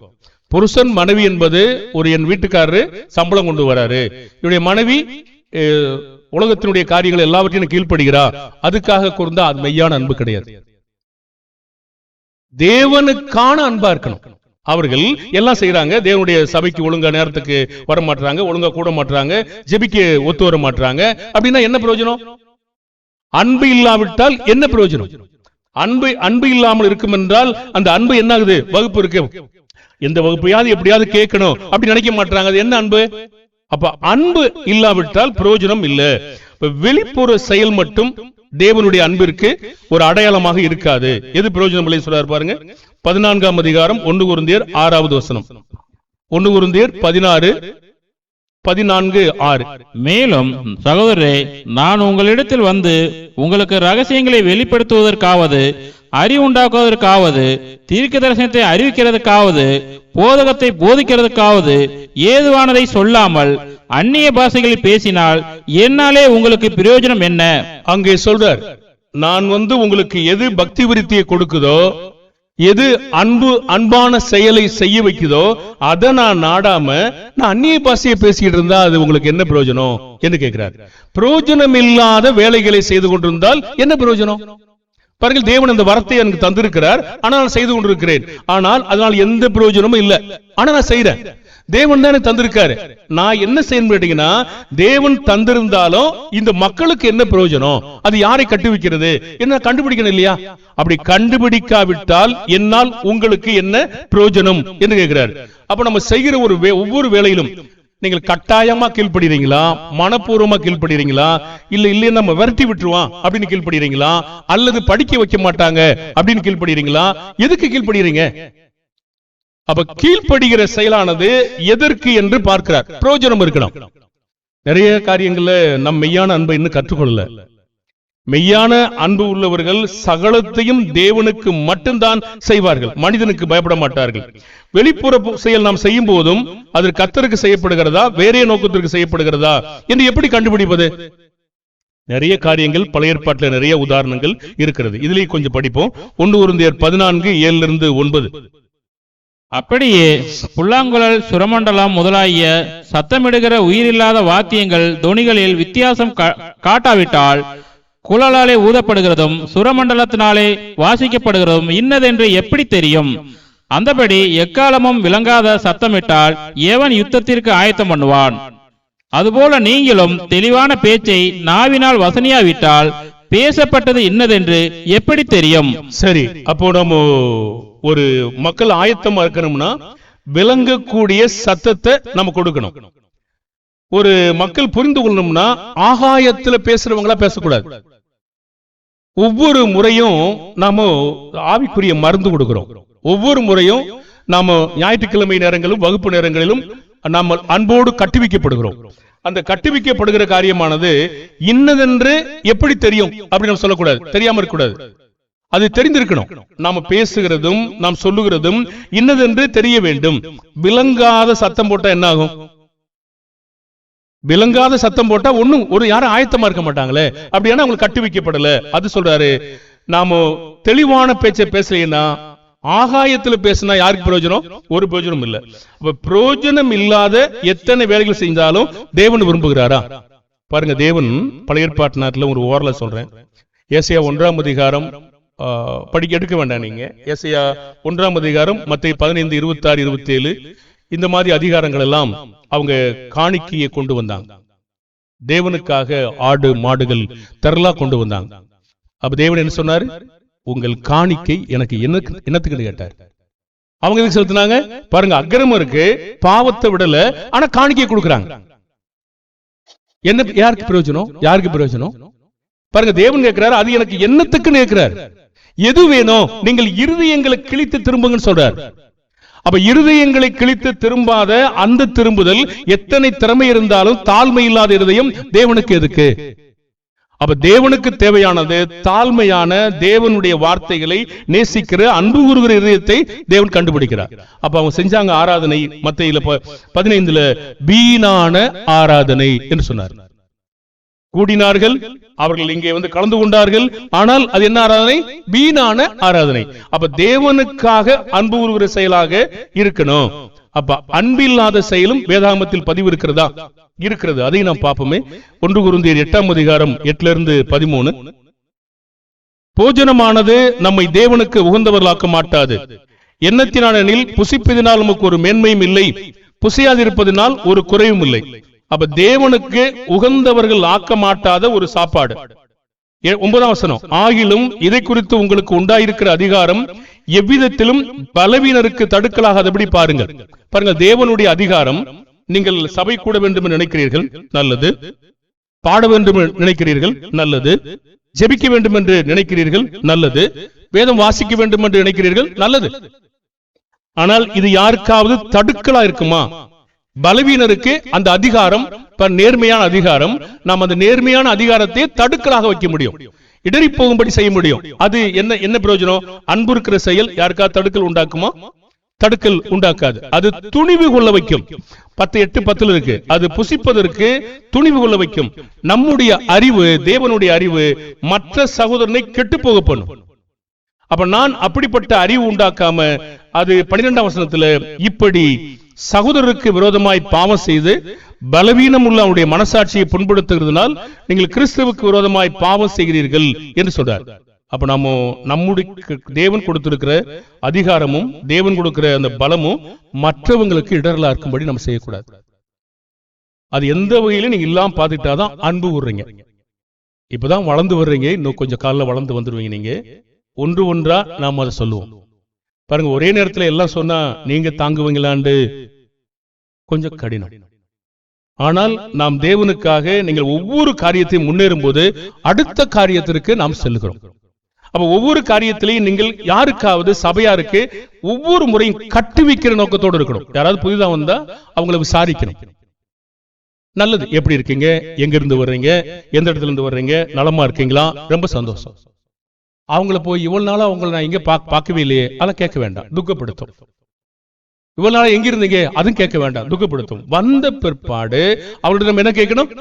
புருஷன் மனைவி என்பது ஒரு என் வீட்டுக்காரரு சம்பளம் கொண்டு வராரு, என்னுடைய மனைவி உலகத்தினுடைய காரியங்கள் எல்லாவற்றையும் கீழ்ப்படுகிறா, அதுக்காக கூர்ந்தா அது மெய்யான அன்பு கிடையாது. தேவனுக்கான அன்பா இருக்கணும். அவர்கள் எல்லாம் செய்யறாங்க, தேவனுடைய சபைக்கு ஒழுங்கா நேரத்துக்கு வர மாட்டாங்க, ஒழுங்கா கூட மாட்டாங்க, ஜெபிக்க ஒத்து வர மாட்டாங்க. அப்படின்னா என்ன பிரயோஜனம்? அன்பு இல்லாவிட்டால் என்ன பிரயோஜனம்? அன்பு இல்லாமல் இருக்கும் என்றால் அந்த அன்பு என்ன ஆகுது? வகுப்பு இருக்கு, எந்த வகுப்பையாவது எப்படியாவது கேட்கணும் அப்படி நினைக்க மாட்டாங்க. அது என்ன அன்பு? அப்ப அன்பு இல்லாவிட்டால் பிரயோஜனம் இல்லை. வெளிப்புற செயல் மட்டும் தேவனுடைய அன்பிற்கு ஒரு அடையாளமாக இருக்காது. எது பிரயோஜனம் இல்லை சொல்றாரு பாருங்க. 14ஆம் அதிகாரம் 1 கொரிந்தியர் 6வது வசனம். 1 கொரிந்தியர் 16:14-6. மேலும் சகோதரரே, நான் உங்களிடத்தில் வந்து உங்களுக்கு ரகசியங்களை வெளிப்படுத்துவதற்காவது, அறிவுண்டாக்குவதற்காவது, தீர்க்க தரிசனத்தை அறிவிக்கிறதுக்காவது, போதகத்தை போதிக்கிறதுக்காவது ஏதுவானதை சொல்லாமல் அந்நிய பாஷைகளில் பேசினால் என்னாலே உங்களுக்கு பிரயோஜனம் என்ன? அங்கே சொல்றார், நான் வந்து உங்களுக்கு எது பக்தி விருத்தியை கொடுக்குதோ, எது அன்பான செயலை செய்ய வைக்குதோ அதை நான் நாடாம நான் அந்நிய பாஷையை பேசிட்டு இருந்தா அது உங்களுக்கு என்ன பிரயோஜனம் என்று கேட்கிறார். பிரயோஜனம் இல்லாத வேலைகளை செய்து கொண்டிருந்தால் என்ன பிரயோஜனம்? பாருங்கள், தேவன் அந்த வரத்தை எனக்கு தந்திருக்கிறார், ஆனால் நான் செய்து கொண்டிருக்கிறேன், ஆனால் அதனால் எந்த பிரயோஜனமும் இல்லை. ஆனா நான் செய்யறேன், தேவன் தான் தந்திருக்காரு. நான் என்ன செய்யணும் கேட்டீங்கன்னா, தேவன் தந்திருந்தாலும் இந்த மக்களுக்கு என்ன பிரயோஜனம், அது யாரை கட்டுவிக்கிறது என்ன கண்டுபிடிக்கணும் இல்லையா? அப்படி கண்டுபிடிக்காவிட்டால் என்னால் உங்களுக்கு என்ன பிரயோஜனம் என்று கேட்கிறார். அப்ப நம்ம செய்கிற ஒவ்வொரு வேளையிலும் நீங்கள் கட்டாயமா கீழ்ப்படுறீங்களா, மனப்பூர்வமா கீழ்ப்படுறீங்களா, இல்ல நம்ம விரட்டி விட்டுருவான் அப்படின்னு கீழ்ப்படுறீங்களா, அல்லது படிக்க வைக்க மாட்டாங்க அப்படின்னு கீழ்ப்படுறீங்களா? எதுக்கு கீழ்ப்படுறீங்க? அப்ப கீழ்ப்படுகிற செயலானது எதற்கு என்று பார்க்கிறார். பிரயோஜனம் இருக்கணும். நிறைய காரியங்கள்ல நம் மெய்யான அன்பை இன்னும் கற்றுக்கொள்ளல. மெய்யான அன்பு உள்ளவர்கள் சகலத்தையும் தேவனுக்கு மட்டும்தான் செய்வார்கள், மனிதனுக்கு பயப்பட மாட்டார்கள். வெளிப்புற செயல் நாம் செய்யும் போதும் அது கர்த்தருக்கு செய்யப்படுகிறதா, வேறே நோக்கத்திற்கு செய்யப்படுகிறதா என்று எப்படி கண்டுபிடிப்பது? நிறைய காரியங்கள் பழைய ஏற்பாட்டில் நிறைய உதாரணங்கள் இருக்கிறது. இதுலயே கொஞ்சம் படிப்போம். 1 கொரிந்தியர் 14:7-9. அப்படியே புல்லாங்குழல், சுரமண்டலம் முதலாகிய சத்தமிடுகிற உயிரில்லாத வாத்தியங்கள் தொனிகளில் வித்தியாசம் காட்டாவிட்டால் குழலாலே ஊதப்படுகிறதும் சுரமண்டலத்தினாலே வாசிக்கப்படுகிறதும் இன்னதென்று எப்படி தெரியும்? அந்தபடி எக்காலமும் விளங்காத சத்தமிட்டால் எவன் யுத்தத்திற்கு ஆயத்தம் பண்ணுவான்? அதுபோல நீங்களும் தெளிவான பேச்சை நாவினால் வசனியாவிட்டால் பேசப்பட்டது இன்னதென்று எப்படி தெரியும்? சரி, அப்போ நம்ம ஒரு மக்கள் ஆயத்தமா இருக்கணும்னா விளங்கக்கூடிய சத்தத்தை நம்ம கொடுக்கணும். ஒரு மக்கள் புரிந்து கொள்ளணும்னா ஆகாயத்துல பேசுறவங்களா பேசக்கூடாது. ஒவ்வொரு முறையும் நாம ஆவிக்குரிய மருந்து கொடுக்கிறோம். ஒவ்வொரு முறையும் நாம ஞாயிற்றுக்கிழமை நேரங்களிலும் வகுப்பு நேரங்களிலும் நாம் அன்போடு கட்டுவிக்கப்படுகிறோம். அந்த கட்டுவிக்கப்படுகிற காரியமானது இன்னதென்று எப்படி தெரியும் அப்படின்னு நம்ம சொல்லக்கூடாது, தெரியாம இருக்கக்கூடாது. அது தெரிந்திருக்கணும். நாம பேசுகிறதும் நாம் சொல்லுகிறதும் இன்னதென்று தெரிய வேண்டும். விளங்காத சத்தம் போட்டா என்ன ஆகும்? விளங்காத சத்தம் போட்டா ஒண்ணும் ஒரு யாரும் ஆயத்தமா இருக்க மாட்டாங்களே. அப்படின்னா அவங்களுக்கு கட்டுவிக்கப்படல. அது சொல்றாரு, நாம தெளிவான பேச்சை பேசலைன்னா ஆகாயத்துல பேசினா யாருக்கு பிரயோஜனம்? ஒரு பிரயோஜனம் இல்ல. அப்ப பிரயோஜனம் இல்லாத எத்தனை வேலைகள் செஞ்சாலும் தேவன் விரும்புகிறாரா? பாருங்க, தேவன் பழைய ஏற்பாட்டு நாட்டில் ஒரு ஓரல சொல்றேன். ஏசாயா 1ஆம் அதிகாரம் படிக்க எடுக்க வேண்டாம் நீங்க. ஏசாயா 1ஆம் அதிகாரம், மத்தேயு 15, 26, 27 இந்த மாதிரி அதிகாரங்கள் எல்லாம் அவங்க காணிக்கையை கொண்டு வந்தாங்க. தேவனுக்காக ஆடு மாடுகள் திரளா கொண்டு வந்தாங்க. அப்ப தேவன் என்ன சொன்னாரு? உங்கள் காணிக்கை எனக்கு என்னத்துக்கு கேட்டார். அவங்க எதுக்கு செலுத்தினாங்க? பாருங்க, அக்கிரமம் இருக்கு, பாவத்தை விடல, ஆனா காணிக்கை கொடுக்கறாங்க. என்ன யாருக்கு பிரயோஜனம்? யாருக்கு பிரயோஜனம்? பாருங்க, தேவன் கேட்கிறாரு, அது எனக்கு என்னத்துக்கு கேட்கிறார். எது வேணும்? நீங்கள் இருதயங்களை கிழித்து திரும்புங்கன்னு சொல்றார். அப்ப இருதயங்களை கிழித்து திரும்பாத அந்த திரும்புதல் எத்தனை திறமை இருந்தாலும் தாழ்மை இல்லாத இருதயம் தேவனுக்கு எதுக்கு? அப்ப தேவனுக்கு தேவையானது தாழ்மையான தேவனுடைய வார்த்தைகளை நேசிக்கிற அன்பு கூறுகிற இதயத்தை தேவன் கண்டுபிடிக்கிறார். அப்ப அவங்க செஞ்சாங்க ஆராதனை. மத்தேயுல 15 வீணான ஆராதனை என்று சொன்னார். கூடினார்கள், அவர்கள் இங்கே வந்து கலந்து கொண்டார்கள், ஆனால் அது என்ன ஆராதனை? வீணான ஆராதனை. அப்ப தேவனுக்காக அன்பு கூறுகிற செயலாக இருக்கணும். அப்ப அன்பில்லாத செயலும் வேதாகமத்தில் பதிவு இருக்கிறதா? இருக்கிறது. அதை நாம் பார்ப்போமே. 1 கொரிந்தியர் 8ஆம் அதிகாரம் 8-13. போஜனமானது நம்மை தேவனுக்கு உகந்தவர்களாக்க மாட்டாது. எண்ணத்தினாலெனில் புசிப்பதினால் நமக்கு ஒரு மேன்மையும் இல்லை, புசியாதிருப்பதினால் ஒரு குறைவும் இல்லை. அப்ப தேவனுக்கு உகந்தவர்கள் ஆக்க மாட்டாத ஒரு சாப்பாடு. 9ஆம் வசனம், ஆகிலும் இதை குறித்து உங்களுக்கு உண்டாயிருக்கிற அதிகாரம் எவ்விதத்திலும் பலவீனருக்கு தடுக்கலாகாதபடி பாருங்கள். பாருங்க, தேவனுடைய அதிகாரம். நீங்கள் சபை கூட வேண்டும் என்று நினைக்கிறீர்கள், நல்லது. பாட வேண்டும் என்று நினைக்கிறீர்கள், நல்லது. ஜெபிக்க வேண்டும் என்று நினைக்கிறீர்கள், நல்லது. வேதம் வாசிக்க வேண்டும் என்று நினைக்கிறீர்கள், நல்லது. ஆனால் இது யாருக்காவது தடுக்கலா இருக்குமா? பலவீனருக்கு அந்த அதிகாரம், நேர்மையான அதிகாரம், நாம் அந்த நேர்மையான அதிகாரத்தை தடுக்கலாக வைக்க முடியும், இடறி போகும்படி செய்ய முடியும். அது என்ன பிரயோஜனம்? அன்பு இருக்கிற செயல் யாருக்காவது தடுக்கல் உண்டாக்குமா? தடுக்கல் உண்டாக்காது. அது துணிவு கொள்ள வைக்கும். 10:8-10 இருக்கு. அது புசிப்பதற்கு துணிவு கொள்ள வைக்கும். நம்முடைய அறிவு, தேவனுடைய அறிவு மற்ற சகோதரனை கெட்டு போக பண்ணும். அப்ப நான் அப்படிப்பட்ட அறிவு உண்டாக்காம, அது 12ஆம் வசனத்துல, இப்படி சகோதரருக்கு விரோதமாய் பாவம் செய்து பலவீனம் உள்ள அவருடைய மனசாட்சியை புண்படுத்துகிறதுனால் நீங்கள் கிறிஸ்துவுக்கு விரோதமாய் பாவம் செய்கிறீர்கள் என்று சொல்றார். அப்ப நம்முடைய தேவன் கொடுத்திருக்கிற அதிகாரமும் தேவன் கொடுக்கிற அந்த பலமும் மற்றவங்களுக்கு இடரலா இருக்கும்படி நம்ம செய்யக்கூடாது. அது எந்த வகையிலும் நீங்க இல்லாம பார்த்துட்டாதான் அன்பு கூறுறீங்க. இப்பதான் வளர்ந்து வர்றீங்க, இன்னும் கொஞ்சம் காலில் வளர்ந்து வந்துருவீங்க. நீங்க ஒன்று ஒன்றா நாம் அதை சொல்லுவோம். பாருங்க, ஒரே நேரத்தில் எல்லாம் சொன்னா நீங்க தாங்குவீங்களாண்டு கொஞ்சம் கடினம். ஆனால் நாம் தேவனுக்காக நீங்கள் ஒவ்வொரு காரியத்தையும் முன்னேறும் போது அடுத்த காரியத்திற்கு நாம் செல்லுகிறோம். அப்ப ஒவ்வொரு காரியத்திலையும் நீங்கள் யாருக்காவது சபையாருக்கு ஒவ்வொரு முறையும் கட்டுவிக்கிற நோக்கத்தோடு இருக்கணும். யாராவது புதிதா வந்தா அவங்களை விசாரிக்கணும். நல்லது, எப்படி இருக்கீங்க, எங்க இருந்து வர்றீங்க, எந்த இடத்துல இருந்து வர்றீங்க, நலமா இருக்கீங்களா, ரொம்ப சந்தோஷம். அவங்கள போய் இவ்வளவு நாளா அவங்களை நான் எங்க பார்க்கவே இல்லையே, அதெல்லாம் கேட்க வேண்டாம், துக்கப்படுத்தும். இவ்வளவு நாளா எங்க இருந்தீங்க, அதுவும் கேட்க வேண்டாம், துக்கப்படுத்தும். வந்த பிற்பாடு அவர்களிடம் நம்ம என்ன கேட்கணும்?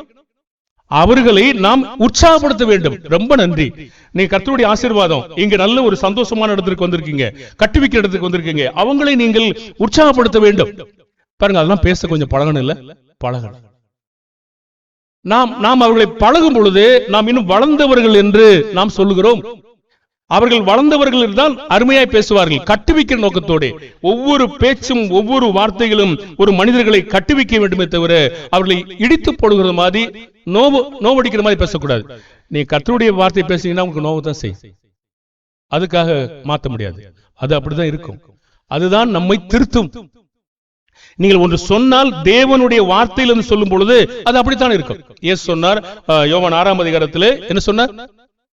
அவர்களை நாம் உற்சாகப்படுத்த வேண்டும். ரொம்ப நன்றி, நீங்க கர்த்தருடைய ஆசீர்வாதம், இங்க நல்ல ஒரு சந்தோஷமான இடத்துக்கு வந்திருக்கீங்க, கட்டுவிக்கிற இடத்துக்கு வந்திருக்கீங்க, அவங்களை நீங்கள் உற்சாகப்படுத்த வேண்டும். பாருங்க, அதெல்லாம் பேச கொஞ்சம் பழகணும் இல்ல? பழகணும். நாம் அவர்களை பழகும் பொழுது நாம் இன்னும் வளர்ந்தவர்கள் என்று நாம் சொல்லுகிறோம். அவர்கள் வளர்ந்தவர்கள் இருந்தால் அருமையாய் பேசுவார்கள், கட்டுவிக்கிற நோக்கத்தோடு. ஒவ்வொரு பேச்சும் ஒவ்வொரு வார்த்தைகளும் ஒரு மனிதர்களை கட்டுவிக்க வேண்டுமே தவிர அவர்களை இடித்து போடுகிற மாதிரி நோவடிக்கிற மாதிரி பேசக்கூடாது. நீ கர்த்தருடைய வார்த்தை பேசுனீங்கன்னா உங்களுக்கு நோவு தான் செய்யும், அதுக்காக மாற்ற முடியாது. அது அப்படிதான் இருக்கும். அதுதான் நம்மை திருத்தும். நீங்கள் ஒன்று சொன்னால் தேவனுடைய வார்த்தையிலிருந்து சொல்லும் பொழுது அது அப்படித்தான் இருக்கும். இயேசு சொன்னார் யோவான் 6ஆம் அதிகாரத்திலே, என்ன சொன்னார்?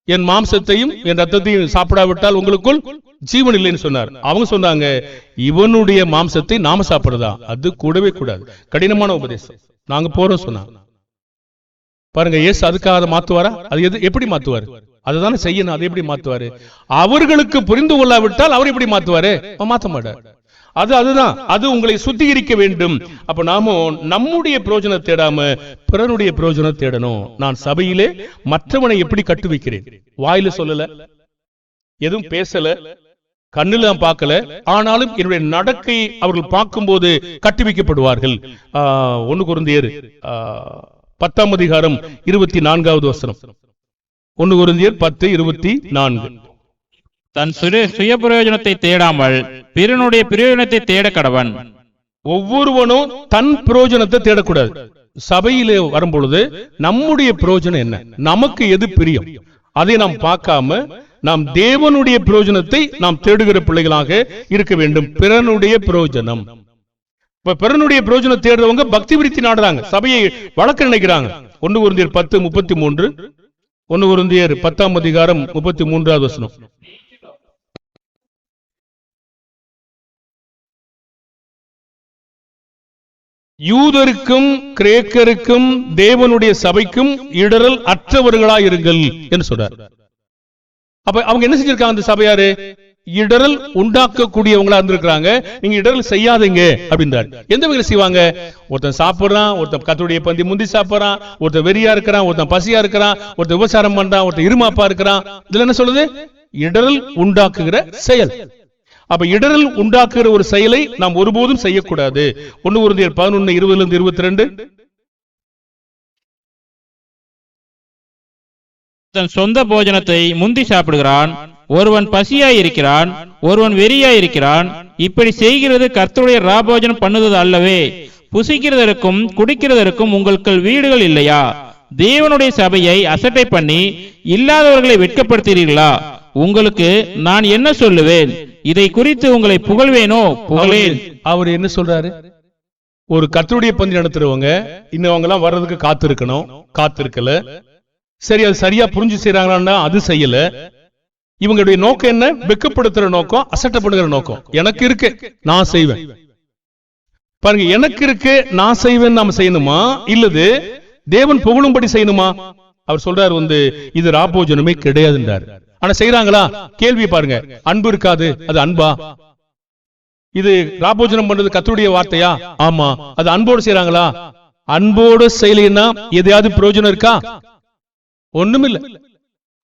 என் மாம்சத்தையும் என் ரத்தத்தையும் சாப்பிடாவிட்டால் உங்களுக்குள் ஜீவன் இல்லைன்னு சொன்னார். அவங்க சொன்னாங்க, இவனுடைய மாம்சத்தை நாம சாப்பிடுறதா? அது கூடவே கூடாது, கடினமான உபதேசம். நாங்க போறோம் சொன்னாங்க. பாருங்க, இயேசு அதுக்காக அதை மாத்துவாரா? அது எப்படி மாத்துவாரு? அதுதானே செய்யணும். அதை எப்படி மாத்துவாரு? அவர்களுக்கு புரிந்து கொள்ளாவிட்டால் அவர் எப்படி மாத்துவாரு? மாத்த மாட்டார். அதுதான், அது உங்களை சுத்திகரிக்க வேண்டும். அப்ப நாம நம்முடைய பிரயோஜனம் தேடாம பிறனுடைய பிரயோஜனம் தேடணும். நான் சபையிலே மற்றவனை எப்படி கட்டு வைக்கிறேன்? வாயில சொல்லல, எதுவும் பேசல, கண்ணுல பார்க்கல, ஆனாலும் என்னுடைய நடக்கை அவர்கள் பார்க்கும்போது கட்டு வைக்கப்படுவார்கள். 1 கொரிந்தியர் 10ஆம் அதிகாரம் 24வது வசனம். 1 கொரிந்தியர் 10:24. தன் சுய பிரயோஜனத்தை தேடாமல் பிறனுடைய பிரயோஜனத்தை தேட கடவன். ஒவ்வொருவனும் தன் பிரயோஜனத்தை தேடக்கூடாது. சபையிலே வரும்பொழுது நம்முடைய பிரயோஜனம் என்ன, நமக்கு எது பிரியம், அதை நாம் பார்க்காம நாம் தேவனுடைய பிரயோஜனத்தை நாம் தேடுகிற பிள்ளைகளாக இருக்க வேண்டும். பிறனுடைய பிரயோஜனம், இப்ப பிறனுடைய பிரயோஜனம் தேடுறவங்க பக்தி விருத்தி நாடுறாங்க, சபையை வளர்க்க நினைக்கிறாங்க. 1 கொரிந்தியர் 10:33, 1 கொரிந்தியர் 10ஆம் அதிகாரம் 33வது வசனம். யூதருக்கும் கிரேக்கருக்கும் தேவனுடைய சபைக்கும் இடரல் அற்றவர்களாயிருங்கள் என்று சொல்றார். அப்ப அவங்க என்ன செஞ்சிருக்காங்க? அந்த சபையாரு இடரல் உண்டாக்கக்கூடியவங்களா இருந்திருக்காங்க. நீங்க இடரல் செய்யாதீங்க அப்படின்றார். எந்த வகையில செய்வாங்க? ஒருத்தன் சாப்பிடுறான், ஒருத்தன் கர்த்தருடைய பந்தி முந்தி சாப்பிடுறான், ஒருத்தன் வெறியா இருக்கிறான், ஒருத்தன் பசியா இருக்கிறான், ஒருத்தன் விபச்சாரம் பண்றான், ஒருத்தன் இருமாப்பா இருக்கிறான். இதுல என்ன சொல்லுது? இடரல் உண்டாக்குகிற செயல். அப்ப இடரல் உண்டாக்குகிற ஒரு செயலை நாம் ஒருபோதும் செய்யக்கூடாது. 1 கொரிந்தியர் 11:20-22. தன் சொந்த போஜனத்தை முந்தி சாப்பிடுகிறான், ஒருவன் பசியாய் இருக்கிறான், ஒருவன் வெறியாய் இருக்கிறான். இப்படி செய்கிறது கர்த்தருடைய ராபோஜனம் பண்ணுவது அல்லவே? புசிக்கிறதற்கும் குடிக்கிறதற்கும் உங்களுக்கு வீடுகள் இல்லையா? தேவனுடைய சபையை அசட்டை பண்ணி இல்லாதவர்களை வெட்கப்படுத்தீர்களா? உங்களுக்கு நான் என்ன சொல்லுவேன்? இதை குறித்து உங்களை புகழ்வேனோ? புகழேன். அவர் என்ன சொல்றாரு? ஒரு கர்த்தருடைய பந்தி நடத்துறவங்க இன்னும் அவங்க எல்லாம் வர்றதுக்கு காத்திருக்கணும், காத்திருக்கல. சரி, அது சரியா புரிஞ்சு செய்யறாங்களா? அது செய்யல. இவங்களுடைய நோக்கம் என்ன? வெட்கப்படுத்துற நோக்கம், அசட்டப்படுகிற நோக்கம். எனக்கு இருக்கு, நான் செய்வேன். பாருங்க, எனக்கு இருக்கு, நான் செய்வேன் நாம செய்யணுமா, இல்லது தேவன் புகழும்படி செய்யணுமா? அவர் சொல்றாரு இது ராபோஜனமே கிடையாதுன்றார். ஆனா செய்யறாங்களா? கேள்வி பாருங்க. அன்பு இருக்காது, அது அன்பா? இது ராபோஜனம் பண்றது கர்த்தருடைய வார்த்தையா? ஆமா. அது அன்போடு செய்யறாங்களா? அன்போடு செய்யலைன்னா எதையாவது பிரயோஜனம் இருக்கா? ஒண்ணுமில்ல.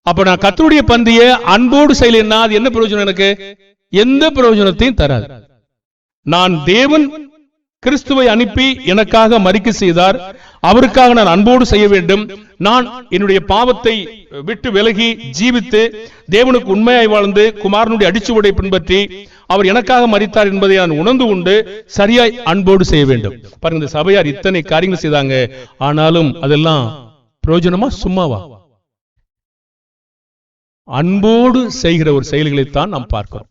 அப்ப நான் கர்த்தருடைய பந்திய அன்போடு செய்யலைன்னா அது என்ன பிரயோஜனம்? எனக்கு எந்த பிரயோஜனத்தையும் தராது. நான் தேவன் கிறிஸ்துவை அனுப்பி எனக்காக மரிக்க செய்தார், அவருக்காக நான் அன்போடு செய்ய வேண்டும். நான் என்னுடைய பாவத்தை விட்டு விலகி ஜீவித்து தேவனுக்கு உண்மையாய் வாழ்ந்து குமாரனுடைய அடிச்சுவடை பின்பற்றி அவர் எனக்காக மரித்தார் என்பதை நான் உணர்ந்து கொண்டு சரியாய் அன்போடு செய்ய வேண்டும். பாருங்க, இந்த சபையார் இத்தனை காரியங்கள் செய்தாங்க, ஆனாலும் அதெல்லாம் பிரயோஜனமா சும்மாவா? அன்போடு செய்கிற ஒரு செயல்களைத்தான் நாம் பார்க்கிறோம்.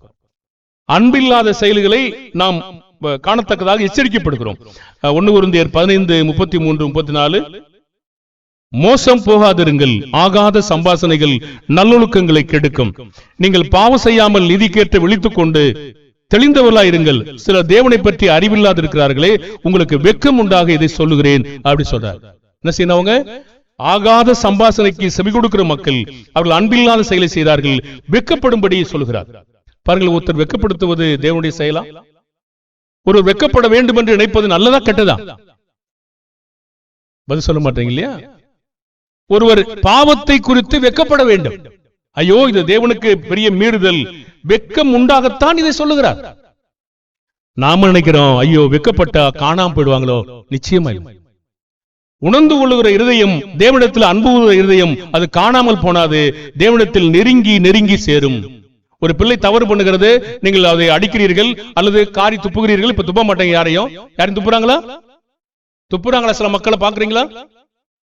அன்பில்லாத செயல்களை நாம் காணத்தக்கதாக எச்சரிக்கப்படுகிறோம். 1 கொரிந்தியர் 15:33-34. மோசம் போகாதிருங்கள், ஆகாத சம்பாசனைகள் நல்லொழுக்கங்களை கெடுக்கும். நீங்கள் பாவம் செய்யாமல் நீதிக்கேற்ற விழித்துக் கொண்டு தெளிந்தவர்களாயிருங்கள். சில தேவனை பற்றி அறிவில்லாது இருக்கிறார்களே, உங்களுக்கு வெட்கம் உண்டாக இதை சொல்லுகிறேன் அப்படி சொல்றார். என்ன செய்யறவங்க? ஆகாத சம்பாசனைக்கு செவி கொடுக்கிற மக்கள், அவர்கள் அன்பில்லாத செயலை செய்தார்கள், வெட்கப்படும்படி சொல்லுகிறார். பாருங்கள், ஒருத்தர் வெட்கப்படுத்துவது தேவனுடைய செயலா? ஒரு வெட்கப்பட வேண்டும் என்று நினைப்பது நல்லதா கெட்டதா? பதில் சொல்ல மாட்டீங்க இல்லையா? ஒருவர் பாவத்தை குறித்து வெட்கப்பட வேண்டும். ஐயோ, இது தேவனுக்கு பெரிய மீறுதல், வெட்கம் உண்டாகத்தான் இதை சொல்லுகிறார். நாம நினைக்கிறோம், ஐயோ வெட்கப்பட்டா காணாம போயிடுவாங்களோ? நிச்சயமா. உணர்ந்து கொள்ளுகிற இருதயம், தேவனிடத்தில் அன்பு கொள்ளுகிற இருதயம் அது காணாமல் போனாது, தேவனிடத்தில் நெருங்கி நெருங்கி சேரும். ஒரு பிள்ளை தவறு பண்ணுகிறது, நீங்கள் அதை அடிக்கிறீர்கள் அல்லது காரி துப்புகிறீர்கள். இப்ப துப்ப மாட்டேங்க, யாரையும் துப்புறாங்களா? சில மக்களை பாக்குறீங்களா?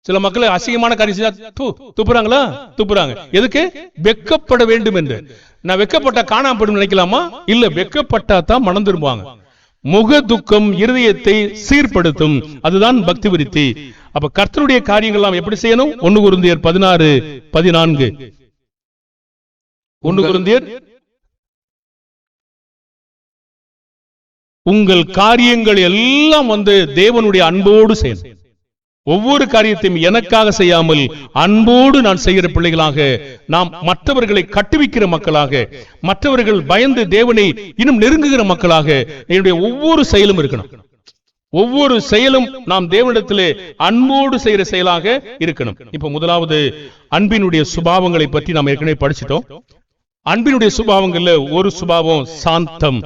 சில மக்களை அசிங்கமான காரியம் செஞ்சா துப்புறாங்களா? துப்புறாங்க. எதுக்கு? வெக்கப்பட வேண்டும் என்று. நான் வெக்கப்பட்டா காணாமப்படும் நினைக்கலாமா? இல்ல, வெக்கப்பட்டா தான் மனம் திரும்புவாங்க. முக துக்கம் இருதயத்தை சீர்படுத்தும். அதுதான் பக்தி விருத்தி. அப்ப கர்த்தருடைய காரியங்கள் எப்படி செய்யணும்? 1 கொரிந்தியர் 16:14. 1 கொரிந்தியர், உங்கள் காரியங்கள் எல்லாம் தேவனுடைய அன்போடு செய்யணும். ஒவ்வொரு காரியத்தையும் எனக்காக செய்யாமல் அன்போடு நான் செய்கிற பிள்ளைகளாக, நாம் மற்றவர்களை கட்டுவிக்கிற மக்களாக, மற்றவர்கள் பயந்து தேவனை இன்னும் நெருங்குகிற மக்களாக என்னுடைய ஒவ்வொரு செயலும் இருக்கணும். ஒவ்வொரு செயலும் நாம் தேவனிடத்திலே அன்போடு செய்கிற செயலாக இருக்கணும். இப்ப முதலாவது அன்பினுடைய சுபாவங்களை பற்றி நாம் ஏற்கனவே படிச்சிட்டோம். அன்பினுடைய சுபாவங்கள்ல ஒரு சுபாவம் சாந்தம்.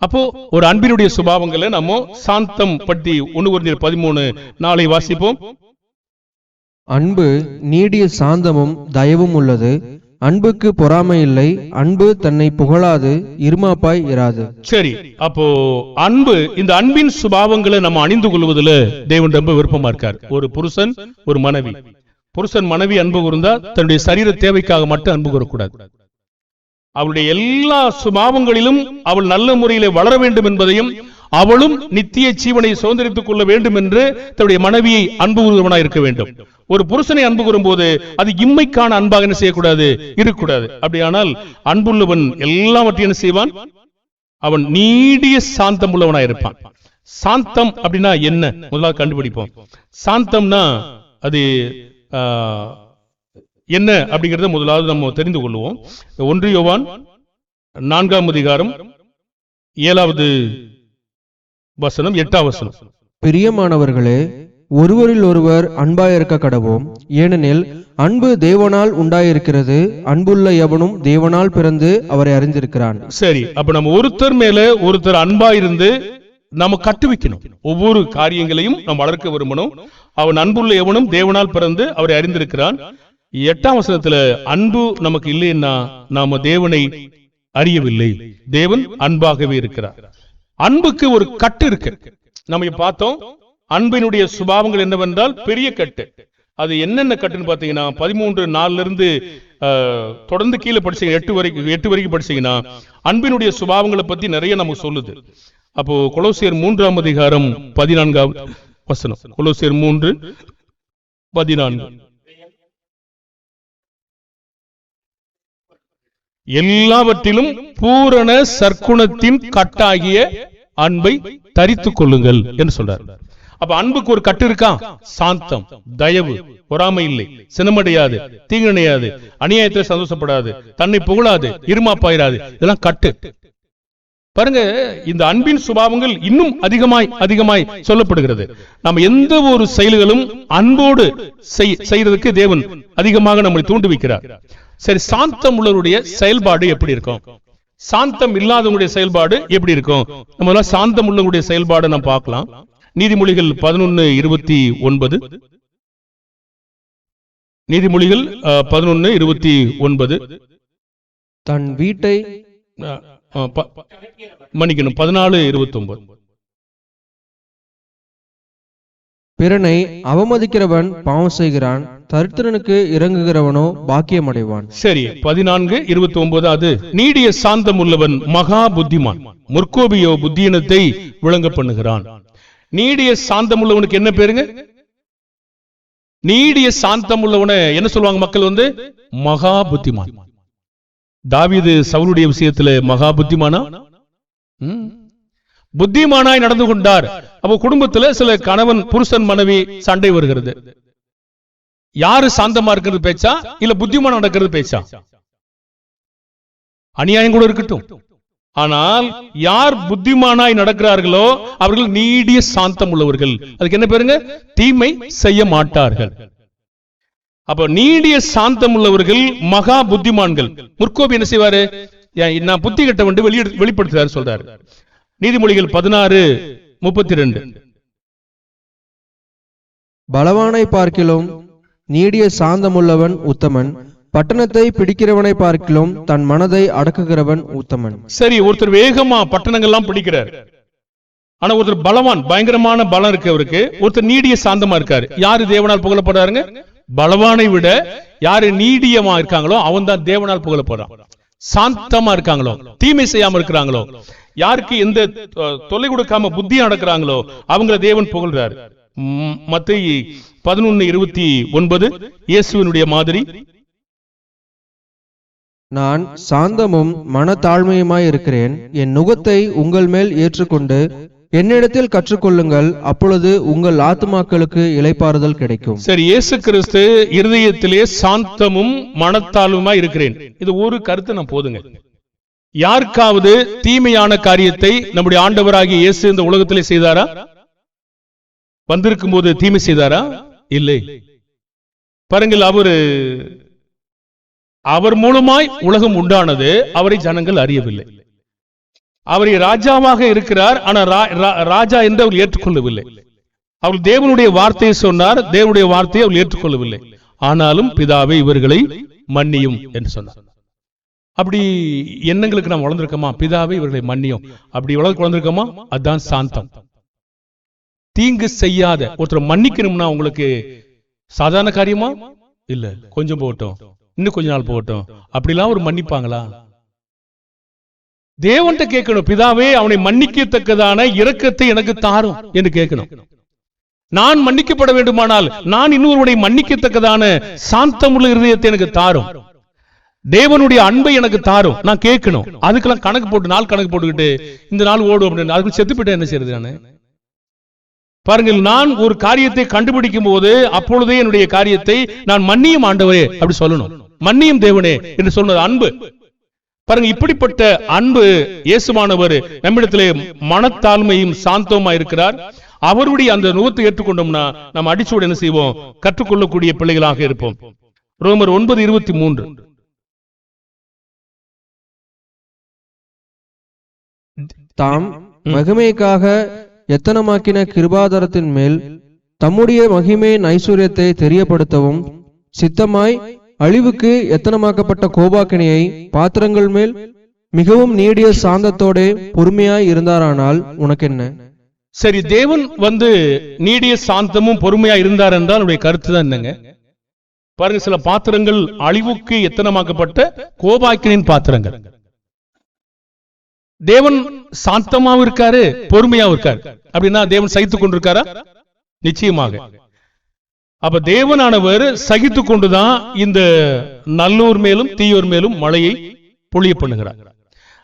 அப்போ ஒரு அன்பினுடைய சுபாவங்களை நம்ம சாந்தம் பற்றி 1 கொரிந்தியர் 13:4 வாசிப்போம். அன்பு நீடிய சாந்தமும் தயவும் உள்ளது, அன்புக்கு பொறாமை இல்லை, அன்பு தன்னை புகழாது, இருமாப்பாய் இராது. சரி, அப்போ அன்பு, இந்த அன்பின் சுபாவங்களை நம்ம அணிந்து கொள்வதில் தேவன் ரொம்ப விருப்பமா இருக்கார். ஒரு புருஷன், ஒரு மனைவி, புருஷன் மனைவி அன்பு கூர்ந்தா தன்னுடைய சரீர தேவைக்காக மட்டும் அன்பு கூறக்கூடாது. அவளுடைய எல்லா சுபாவங்களிலும் அவள் நல்ல முறையிலே வளர வேண்டும் என்பதையும், அவளும் நித்திய ஜீவனை சுதந்திரித்துக் கொள்ள வேண்டும் என்று தன்னுடைய மனைவியை அன்பு கூறுவனாய் இருக்க வேண்டும். ஒரு புருஷனை அன்பு கூறும் போது அது இம்மைக்கான அன்பாக என்ன செய்யக்கூடாது, இருக்கக்கூடாது. அப்படியானால் அன்புள்ளவன் எல்லாவற்றையும் என்ன செய்வான்? அவன் நீடிய சாந்தம் உள்ளவனாய் இருப்பான். சாந்தம் அப்படின்னா என்ன? முதலாவது கண்டுபிடிப்போம். சாந்தம்னா அது என்ன அப்படிங்கறத முதலாவது நம்ம தெரிந்து கொள்வோம். 1 யோவான் 4:7 8. பிரியமானவர்களே, ஒருவரில் ஒருவர் அன்பாயிருக்க கடவோம். ஏனெனில் அன்பு தேவனால் உண்டாயிருக்கிறது, அன்புள்ள எவனும் தேவனால் பிறந்து அவரை அறிந்திருக்கிறான். சரி, அப்ப நம்ம ஒருத்தர் மேல ஒருத்தர் அன்பாயிருந்து நம்ம கட்டுவிக்கணும். ஒவ்வொரு காரியங்களையும் நாம் வளர்க்க விரும்பணும். அவன் அன்புள்ள எவனும் தேவனால் பிறந்து அவரை அறிந்திருக்கிறான். 8 அன்பு நமக்கு இல்லைன்னா நாம தேவனை அறியவில்லை. தேவன் அன்பாகவே இருக்கிறார். அன்புக்கு ஒரு கட்டு இருக்கு. நம்ம பார்த்தோம். அன்பினுடைய சுபாவங்கள் என்னவென்றால் பெரிய கட்டு. அது என்னென்ன கட்டுன்னு பாத்தீங்கன்னா 13:4 தொடர்ந்து கீழே படிச்சீங்க 8 வரைக்கும் படிச்சீங்கன்னா அன்பினுடைய சுபாவங்களை பத்தி நிறைய நமக்கு சொல்லுது. அப்போ கொலோசியர் 3:14. கொலோசியர் 3:14. எல்லாவற்றிலும் பூரண சற்குணத்தின் கட்டாகிய அன்பை தரித்துக் கொள்ளுங்கள் என்று சொல்றார். அப்ப அன்புக்கு ஒரு கட்டு இருக்கா? சாந்தம், தயவு, பொறாமை இல்லை, சினமடையாது, தீங்கிணையாது, அநியாயத்தில் சந்தோஷப்படாது, தன்னை புகழாது, இருமாப்பாயிராது. இதெல்லாம் கட்டு. பாருங்க, இந்த அன்பின் சுபாவங்கள் இன்னும் அதிகமாய் சொல்லப்படுகிறது. நம்ம எந்த ஒரு செயல்களும் அன்போடு செய்யறதுக்கு தேவன் அதிகமாக நம்மை தூண்டுவிக்கிறார். சரி, சாந்தம் உள்ளவருடைய செயல்பாடு எப்படி இருக்கும்? சாந்தம் இல்லாதவங்களுடைய செயல்பாடு எப்படி இருக்கும்? நம்ம சாந்தம் உள்ளவருடைய செயல்பாடு நம்ம பார்க்கலாம். நீதிமொழிகள் 11:29. நீதிமொழிகள் 11:29. தன் வீட்டை மன்னிக்கணும் 14:29. பிறனை அவமதிக்கிறவன் பாவம் செய்கிறான், தரித்திரனுக்கு இறங்குகிறவனோ பாக்கியம் அடைவான். சரி, 14:29. அது நீடிய சாந்தம் உள்ளவன் மகா புத்திமான், முற்கோபியோ புத்தியினத்தை விளங்க பண்ணுகிறான். நீடிய சாந்தம் உள்ளவனுக்கு என்ன பேருங்க? நீடிய சாந்தம் உள்ளவன என்ன சொல்லுவாங்க மக்கள்? மகா புத்திமான். தாவீது சவுலுடைய விஷயத்துல மகா புத்திமானா? புத்திமானாய் நடந்து கொண்டார். அப்போ குடும்பத்துல சில கணவன் புருஷன் மனைவி சண்டை வருகிறது. யாரு சாந்தமா இருக்கிறது பேச்சா, இல்ல புத்திமான் நடக்கிறது பேச்சா? அநியாயம் கூட இருக்கட்டும், ஆனால் யார் புத்திமானாய் நடக்கிறார்களோ அவர்கள் நீடிய சாந்தம் உள்ளவர்கள். அதுக்கு என்ன பேருங்க? தீமை செய்ய மாட்டார்கள். அப்ப நீடிய சாந்தம் உள்ளவர்கள் மகா புத்திமான்கள். முற்கோபி என்ன செய்வாரு? நான் புத்தி கட்ட வந்து வெளிப்படுத்துறாரு சொல்றாரு. நீதிமொழிகள் 16:32. பலவானை பார்க்கிலும் நீடிய சாந்தமுள்ளவன் உத்தமன், பட்டணத்தை பிடிக்கிறவனை பார்க்கிலும் தன் மனதை அடக்குகிறவன் உத்தமன். சரி, ஒருத்தர் வேகமா பட்டணங்கள்லாம் பிடிக்கிறார், ஆனா ஒருத்தர் பலவான், பயங்கரமான பலம் இருக்கு அவருக்கு. ஒருத்தர் நீடிய சாந்தமா இருக்காரு. யாரு தேவனால் புகழப்படுறாருங்க? பலவானை விட யாரு நீடியமா இருக்காங்களோ அவன் தான் தேவனால் புகழப்படுறான். சாந்தமா இருக்காங்களோ, தீமை செய்யாம இருக்கிறாங்களோ, யாருக்கு எந்த தொல்லை கொடுக்காம புத்தியா நடக்கிறாங்களோ அவங்கள தேவன் புகழ்றாரு. மத்தேயு 11:29 இயேசுவினுடைய மாதிரி. நான் சாந்தமும் மனத்தாழ்மையுமாய் இருக்கிறேன், என் நுகத்தை உங்கள் மேல் ஏற்றுக்கொண்டு என்னிடத்தில் கற்றுக்கொள்ளுங்கள், அப்பொழுது உங்கள் ஆத்துமாக்களுக்கு இளைப்பாறுதல் கிடைக்கும். சரி, இயேசு கிறிஸ்து இருதயத்திலே சாந்தமும் மனத்தாழ்வுமாய் இருக்கிறேன். இது ஒரு கருத்து நான் போதுங்க. யாருக்காவது தீமையான காரியத்தை நம்முடைய ஆண்டவராகிய இயேசு இந்த உலகத்திலே செய்தாரா? வந்திருக்கும் போது தீமை செய்தாரா? இல்லை. பாருங்கள், அவர் மூலமாய் உலகம் உண்டானது, அவரை ஜனங்கள் அறியவில்லை. அவரை ராஜாவாக இருக்கிறார், ஆனால் ராஜா என்று அவர் ஏற்றுக்கொள்ளவில்லை. அவர் தேவனுடைய வார்த்தையை சொன்னார், தேவனுடைய வார்த்தையை அவர் ஏற்றுக்கொள்ளவில்லை. ஆனாலும் பிதாவே இவர்களை மன்னியும் என்று சொன்னார். அப்படி எண்ணங்களுக்கு நாம் வளர்ந்திருக்கோமா? பிதாவே இவர்களை மன்னியும், அப்படி வளர்ந்திருக்கோமா? அதுதான் சாந்தம். தீங்கு செய்யாத ஒருத்தர் மன்னிக்கணும்னா உங்களுக்கு சாதாரண காரியமா? இல்ல, கொஞ்சம் போகட்டும், இன்னும் கொஞ்ச நாள் போகட்டும், அப்படிலாம் ஒரு மன்னிப்பாங்களா? தேவன்கிட்ட கேட்கணும், பிதாவே அவனை மன்னிக்கத்தக்கதான இரக்கத்தை எனக்கு தாரும் என்று கேட்கணும். நான் மன்னிக்கப்பட வேண்டுமானால் நான் இன்னொருவனை மன்னிக்கத்தக்கதான சாந்தமுள்ள இருதயத்தை எனக்கு தாரும், தேவனுடைய அன்பை எனக்கு தாரும், நான் கேட்கணும். அதுக்கெல்லாம் கணக்கு போட்டு நாள் கணக்கு போட்டுக்கிட்டு இந்த நாள் ஓடும் அப்படின்னு அதுக்கு செத்து போயிட்டா என்ன செய்யறது? நானு பாருங்கள், நான் ஒரு காரியத்தை கண்டுபிடிக்கும் போது அப்பொழுதே என்னுடைய காரியத்தை நான் மன்னியும் ஆண்டவரே அப்படி சொல்லணும். மன்னியும் தேவனே என்று சொன்னது அன்பு. பாருங்க, இப்படிப்பட்ட அன்பு இயேசுவானவர் நம்மிடத்திலே மனத்தாழ்மையும் சாந்தமா இருக்கிறார். அவருடைய அந்த நுகத்தை ஏற்றுக்கொண்டோம்னா நம்ம அடிச்சோடு என்ன செய்வோம்? கற்றுக்கொள்ளக்கூடிய பிள்ளைகளாக இருப்போம். ரோமர் 9:23 தாம் மகிமைக்காக எத்தனமாக்கின கிருபாதாரத்தின் மேல் தம்முடைய மகிமையின் ஐஸ்வர்யத்தை தெரியப்படுத்தவும் சித்தமாய் அழிவுக்கு எத்தனமாக்கப்பட்ட கோபாக்கினியை பாத்திரங்கள் மேல் மிகவும் நீடிய சாந்தத்தோட பொறுமையாய் இருந்தாரானால் உனக்கு என்ன? சரி, தேவன் நீடிய சாந்தமும் பொறுமையா இருந்தார் என்றால் அவருடைய கருத்து தான் என்னங்க? பாருங்க, சில பாத்திரங்கள் அழிவுக்கு எத்தனமாக்கப்பட்ட கோபாக்கினின் பாத்திரங்கள். தேவன் சாந்தமாவும் இருக்காரு, பொறுமையாவும் இருக்காரு. அப்படின்னா தேவன் சகித்துக் கொண்டிருக்காரா? நிச்சயமாக. அப்ப தேவனானவர் சகித்துக் கொண்டுதான் இந்த நல்லோர் மேலும் தீயோர் மேலும் மழையை பொழிய பண்ணுகிறார்.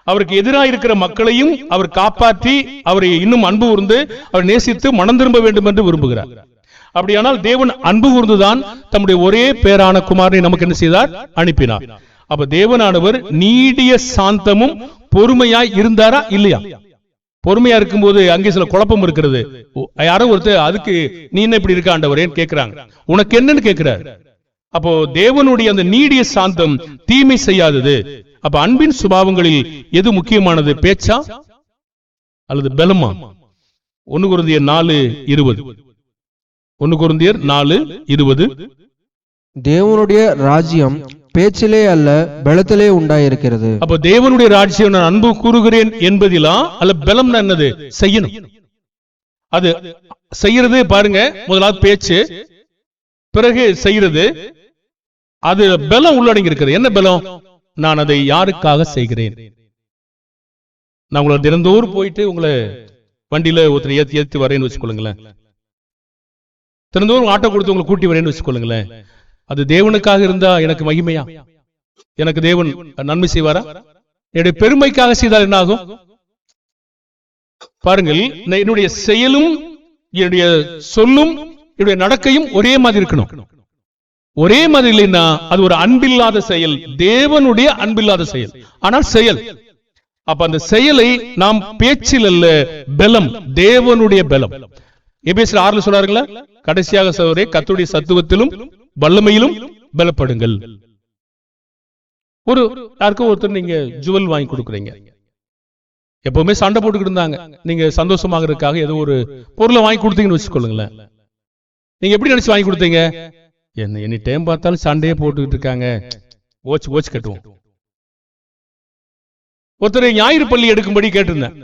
அவருக்கு எதிராக இருக்கிற மக்களையும் அவர் காப்பாற்றி அவரை இன்னும் அன்பு கூர்ந்து அவர் நேசித்து மனம் திரும்ப வேண்டும் என்று விரும்புகிறார். அப்படியானால் தேவன் அன்பு கூர்ந்துதான் தம்முடைய ஒரே பேரான குமாரனை நமக்கு என்ன செய்தார்? அனுப்பினார். அப்ப தேவனானவர் நீடிய சாந்தமும் பொறுமையாய் இருந்தாரா இல்லையா? பொறுமையா இருக்கும்போது அங்கே சில குழப்பம் இருக்கிறது. யாரோ ஒருத்தர் அதுக்கு நீ என்ன இப்படி இருக்க ஆண்டவரேன்னு கேட்கிறாங்க. உனக்கு என்னன்னு கேட்கிறார். அப்போ தேவனுடைய அந்த நீடிய சாந்தம் தீமை செய்யாதது. அப்ப அன்பின் சுபாவங்களில் எது முக்கியமானது? பேச்சா அல்லது பலமா? 1 கொரிந்தியர் 4:20 1 கொரிந்தியர் 4:20 தேவனுடைய ராஜ்யம் பேச்சிலே அல்ல பலத்திலே உண்டாயிருக்கிறது. அப்ப தேவனுடைய ராஜ்யம் நான் அன்பு கூறுகிறேன் என்பதிலா அல்ல பலம் என்னது? செய்யணும். அது செய்யறது பாருங்க, முதலாவது பேச்சு, பிறகு செய்யறது. அது பலம் உள்ளடங்கி இருக்கிறது. என்ன பலம்? நான் அதை யாருக்காக செய்கிறேன்? நான் உங்களை தினந்தோறும் போயிட்டு உங்களை வண்டியில ஒருத்தர் ஏத்தி வரேன்னு வச்சுக்கொள்ளுங்களேன். தினந்தோறும் ஆட்டோ கொடுத்து உங்களை கூட்டி வரேன்னு வச்சுக்கொள்ளுங்களேன். அது தேவனுக்காக இருந்தா எனக்கு மகிமையா? எனக்கு தேவன் நன்மை செய்வாரா? என்னுடைய பெருமைக்காக செய்தால் என்ன ஆகும்? பாருங்கள், என்னுடைய செயலும் என்னுடைய சொல்லும் என்னுடைய நடக்கையும் ஒரே மாதிரி இருக்கணும். ஒரே மாதிரி இல்லைன்னா அது ஒரு அன்பில்லாத செயல், தேவனுடைய அன்பில்லாத செயல். ஆனால் செயல், அப்ப அந்த செயலை நாம் பேச்சில் அல்ல, பலம், தேவனுடைய பலம். எபேசியர் 6 சொல்றாருங்களா, கடைசியாக சகோதரரே கர்த்தருடைய சத்துவத்திலும் வல்லமையிலும் பலப்படுங்கள். யாருக்கும் ஒருத்தர் நீங்க ஜுவல் வாங்கி கொடுக்குறீங்க, எப்பவுமே சண்டை போட்டுக்கிட்டு இருந்தாங்க, நீங்க சந்தோஷமாக இருக்காக ஏதோ ஒரு பொருளை வாங்கி கொடுத்தீங்கன்னு வச்சுக்கொள்ளுங்களேன். நீங்க எப்படி நினைச்சு வாங்கி கொடுத்தீங்க? என்ன எனி டைம் பார்த்தாலும் சண்டையே போட்டுக்கிட்டு இருக்காங்க, ஓச்சு கட்டுவோம். ஒருத்தர் ஞாயிறு பள்ளி எடுக்கும்படி கேட்டிருந்தேன்.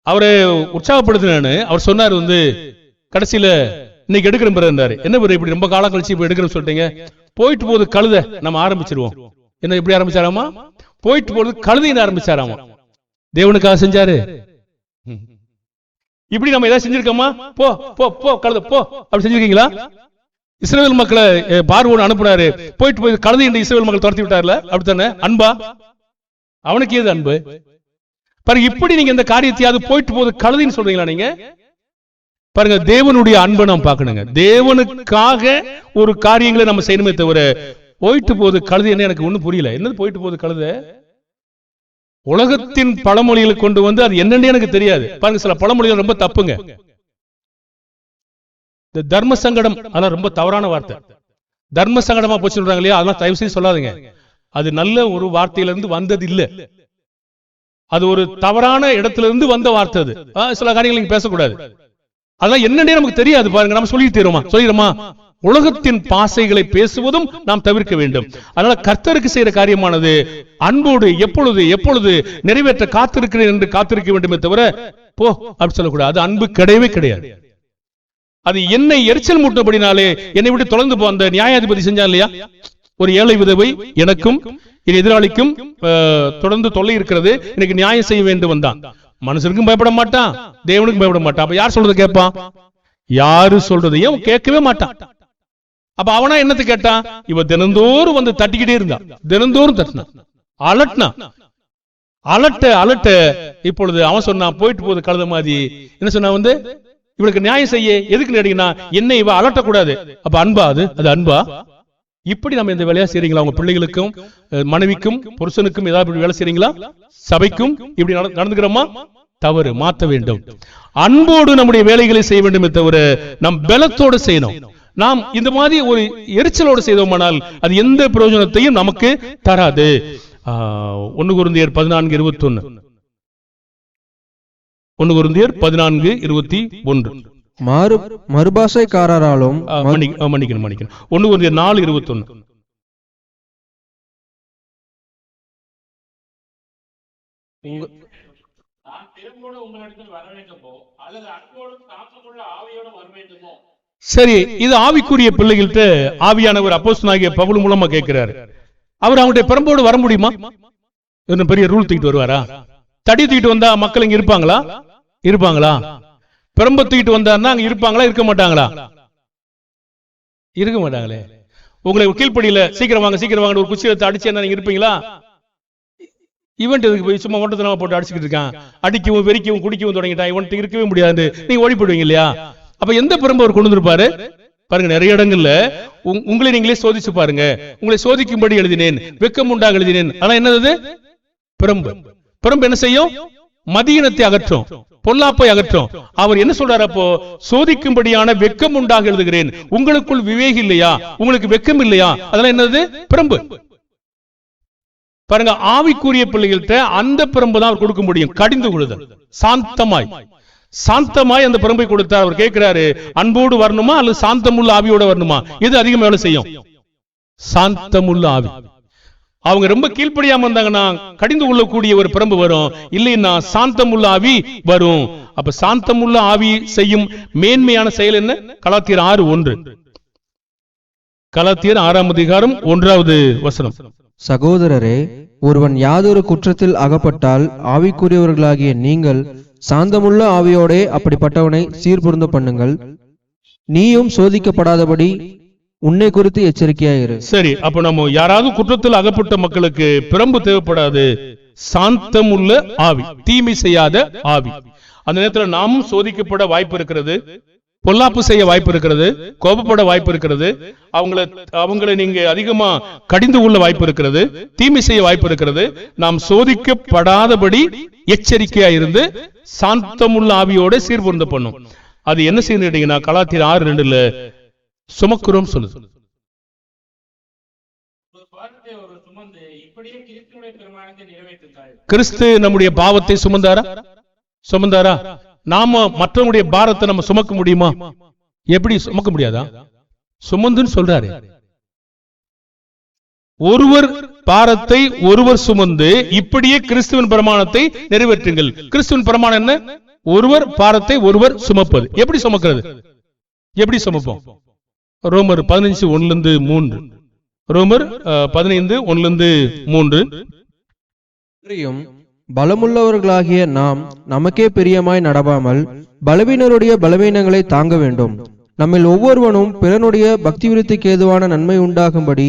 அவரை உற்சாகப்படுத்தினான்னு அவர் சொன்னார், கடைசியில இன்னைக்கு எடுக்கிற பிறந்தாரு. என்ன பிறகு இப்படி ரொம்ப காலம் கழிச்சு இப்ப எடுக்கிறேன்னு சொல்லிட்டீங்க? போயிட்டு போது கழுத நம்ம ஆரம்பிச்சிருவோம். என்ன இப்படி ஆரம்பிச்சாராமா? போயிட்டு போது கழுதைன்னு ஆரம்பிச்சாராமா. தேவனுக்காக செஞ்சாரு. இப்படி நம்ம ஏதாவது செஞ்சிருக்கோமா? போ போ போ கழுத போ அப்படி செஞ்சிருக்கீங்களா? இஸ்ரவேல் மக்களை பார்வோன் அனுப்புனாரு, போயிட்டு போய் கழுதை என்று இஸ்ரவேல் மக்கள் துரத்தி விட்டார்ல, அப்படித்தானே? அன்பா? அவனுக்கு ஏது அன்பு பாருங்க. இப்படி நீங்க இந்த காரியத்தையாவது போயிட்டு போது கழுதைன்னு சொல்றீங்களா நீங்க? பாருங்க, தேவனுடைய அன்பை நாம் பார்க்கணுங்க. தேவனுக்காக ஒரு காரியங்களை நம்ம செய்யணுமே தவிர போயிட்டு போது கழுதை என்ன எனக்கு ஒண்ணும் புரியல. என்னது போயிட்டு போது கழுதை? உலகத்தின் பழமொழிகளை கொண்டு வந்து அது என்னன்னு எனக்கு தெரியாது. பாருங்க, சில பழமொழிகள் ரொம்ப தப்புங்க. இந்த தர்ம சங்கடம் அதெல்லாம் ரொம்ப தவறான வார்த்தை. தர்ம சங்கடமா போச்சு சொல்றாங்க இல்லையா, அதெல்லாம் தயவு செய்து சொல்லாதுங்க. அது நல்ல ஒரு வார்த்தையிலிருந்து வந்தது இல்ல, அது ஒரு தவறான இடத்துல இருந்து வந்த வார்த்தை. அது சில காரியங்கள் நீங்க பேசக்கூடாது. அதெல்லாம் என்னன்னே நமக்கு தெரியாது. பாருங்க, நம்ம சொல்லிடுறோமா? உலகத்தின் பாசைகளை பேசுவதும் நாம் தவிர்க்க வேண்டும். அதனால கர்த்தருக்கு செய்யற காரியமானது அன்போடு எப்பொழுது நிறைவேற்ற காத்திருக்கிறேன் என்று காத்திருக்க வேண்டுமே தவிர போ அப்படி சொல்லக்கூடாது. அது அன்பு கிடையவே கிடையாது. அது என்னை எரிச்சல் மூட்டபடினாலே என்னை விட்டு தொலைந்து போ. அந்த நியாயாதிபதி செஞ்சா இல்லையா, ஒரு ஏழை விதவை எனக்கும் என் எதிராளிக்கும் தொடர்ந்து தொல்லை இருக்கிறது, எனக்கு நியாயம் செய்ய வேண்டும் வந்தான். மனுஷனுக்கும் பயப்பட மாட்டான், தேவனுக்கும் பயப்பட மாட்டான். அப்ப யார் சொல்றது கேட்பான்? யாரு சொல்றதையும் கேட்கவே மாட்டான். அப்ப அவனா என்னத்தை கேட்டான்? இவ தினந்தோறும் வந்து தட்டிக்கிட்டே இருந்தான், தினந்தோறும் தட்டினான், அலட்ட. இப்பொழுது அவன் சொன்னான், போயிட்டு போது கழுத மாதிரி. என்ன சொன்னா? இவளுக்கு நியாயம் செய்ய. எதுக்கு கேட்டீங்கன்னா, என்ன இவ அலட்டக்கூடாது. அப்ப அன்பா? அது அன்பா? இப்படி நம்ம இந்த வேலையா செய்றீங்களா? உங்க பிள்ளைகளுக்கும் மனைவிக்கும் புருஷனுக்கும் ஏதாவது வேலை செய்றீங்களா? சபைக்கும் இப்படி நடந்துக்கிறோமா? தவறு, மாற்ற வேண்டும். அன்போடு நம்முடைய வேலைகளை செய்ய வேண்டும் தவிர நம் பலத்தோடு செய்யணும். நாம் இந்த மாதிரி ஒரு எரிச்சலோடு செய்தோமானால் அது எந்த பிரயோஜனத்தையும் நமக்கு தராது. 1 கொரிந்தியர் 14:21. 1 கொரிந்தியர் 14:21. மறுபாஷைக்காரராலும் மன்னிக்கணும் 1 கொரிந்தியர் 4:21. சரி, இது ஆவிக்குரிய பிள்ளைகள்கிட்ட ஆவியானவர் அப்போஸ்தலனாகிய பவுல் மூலமா கேட்கிறாரு. அவர் அவங்களுடைய பெரம்போடு வர முடியுமா? பெரிய ரூல் தூக்கிட்டு வருவாரா? தடி தூக்கிட்டு வந்தா மக்கள் இங்க இருப்பாங்களா? பெரம்ப தூக்கிட்டு வந்தாருன்னா அங்க இருப்பாங்களா? இருக்க மாட்டாங்களா? இருக்க மாட்டாங்களே. உங்களை கீழ்ப்படியில சீக்கிரம் வாங்க ஒரு குச்சி எடுத்து அடிச்சு நீங்க இருப்பீங்களா? இவன்ட்டு போய் சும்மா ஒன்றத்தனமா போட்டு அடிச்சுக்கிட்டு இருக்கான், அடிக்கவும் வெறிக்கவும் குடிக்கவும் தொடங்கிட்டான், இவன்ட்டு இருக்கவே முடியாது, நீங்க ஓடி போடுவீங்க இல்லையா? அப்ப எந்த பெரம்பு அவர் கொண்டு வந்திருப்பாரு? பாருங்க, நிறைய இடங்கள்ல உங்களை நீங்களே சோதிச்சு பாருங்க. உங்களை சோதிக்கும்படி எழுதினேன், வெக்கம் உண்டாக எழுதினேன். ஆனா என்னது? பெரம்பு என்ன செய்யும்? மதியினத்தை அகற்றும், பொல்லாப்பை அகற்றும். அவர் என்ன சொல்றாரு? அப்போ சோதிக்கும்படியான வெக்கம் உண்டாக எழுதுகிறேன். உங்களுக்குள் விவேகம் இல்லையா? உங்களுக்கு வெக்கம் இல்லையா? அதெல்லாம் என்னது? பெரம்பு. பாருங்க, ஆவிக்குரிய பிள்ளைகள்கிட்ட அந்த பெரம்பு தான் அவர் கொடுக்க முடியும். கடிந்து கொள்ளுதல், சாந்தமாய் அந்த பெரம்பை கொடுத்தார். அவர் கேட்கிறாரு, அன்போடு வரணுமா அல்லது சாந்தமுள்ள ஆவியோட வரணுமா? எது அதிகம் வேலை செய்யும்? சாந்தமுள்ள ஆவி. அவங்க ரொம்ப கீழ்ப்படியாம இருந்தாங்கன்னா கடிந்து கொள்ளக்கூடிய ஒரு பெரம்பு வரும், இல்லைன்னா சாந்தமுள்ள ஆவி வரும். அப்ப சாந்தமுள்ள ஆவி செய்யும் மேன்மையான செயல் என்ன? கலாத்தியர் 6:1. கலாத்தியர் 6:1. சகோதரரே, ஒருவன் யாதொரு குற்றத்தில் அகப்பட்டால் ஆவிக்குரியவர்களாகிய நீங்கள் சாந்தமுள்ள ஆவியோடே அப்படிப்பட்டவனை சீர்பொருந்த பண்ணுங்கள். நீயும் சோதிக்கப்படாதபடி உன்னை குறித்து எச்சரிக்கையாயிரு. சரி, அப்ப நம்ம யாராவது குற்றத்தில் அகப்பட்ட மக்களுக்கு பிரம்பு தேவைப்படாது, சாந்தமுள்ள ஆவி, தீமை செய்யாத ஆவி. அந்த நேரத்தில் நாமும் சோதிக்கப்பட வாய்ப்பு இருக்கிறது, பொல்லாப்பு செய்ய வாய்ப்பு இருக்கிறது, கோபப்பட வாய்ப்பு இருக்கிறது, அவங்களை நீங்க அதிகமா கடிந்து கொள்ள வாய்ப்பு இருக்கிறது, தீமை செய்ய வாய்ப்பு இருக்கிறது. நாம் சோதிக்கப்படாதபடி எச்சரிக்கையா இருந்து சாந்தமுள்ள ஆவியோட சீர்பொருந்த பண்ணும். அது என்ன செய்யணும்? கலாத்தியர் 6:2 சுமக்குறோம் சொல்லுது. கிறிஸ்து நம்முடைய பாவத்தை சுமந்தாரா? நாம மற்றவங்களுடைய பாரத்தை நம்ம சுமக்க முடியுமா? எப்படி சுமக்க முடியாதா? சுமந்துன்னு சொல்றாரு. ஒருவர் பாரத்தை ஒருவர் சுமந்து இப்படியே கிறிஸ்துவின் பிரமாணத்தை நிறைவேற்றுங்கள். கிறிஸ்துவின் பிரமாணம் என்ன? ஒருவர் பாரத்தை ஒருவர் சுமப்பது. எப்படி சுமக்கிறது? எப்படி சுமப்போம்? ரோமர் 15:1-3. ரோமர் 15:1-3. பலமுள்ளவர்களாகிய நாம் நமக்கே பிரியமாய் நடவாமல் பலவீனருடைய பலவீனங்களை தாங்க வேண்டும். நம்மில் ஒவ்வொருவனும் பிறனுடைய பக்தி விருத்திக்கு ஏதுவான நன்மை உண்டாகும்படி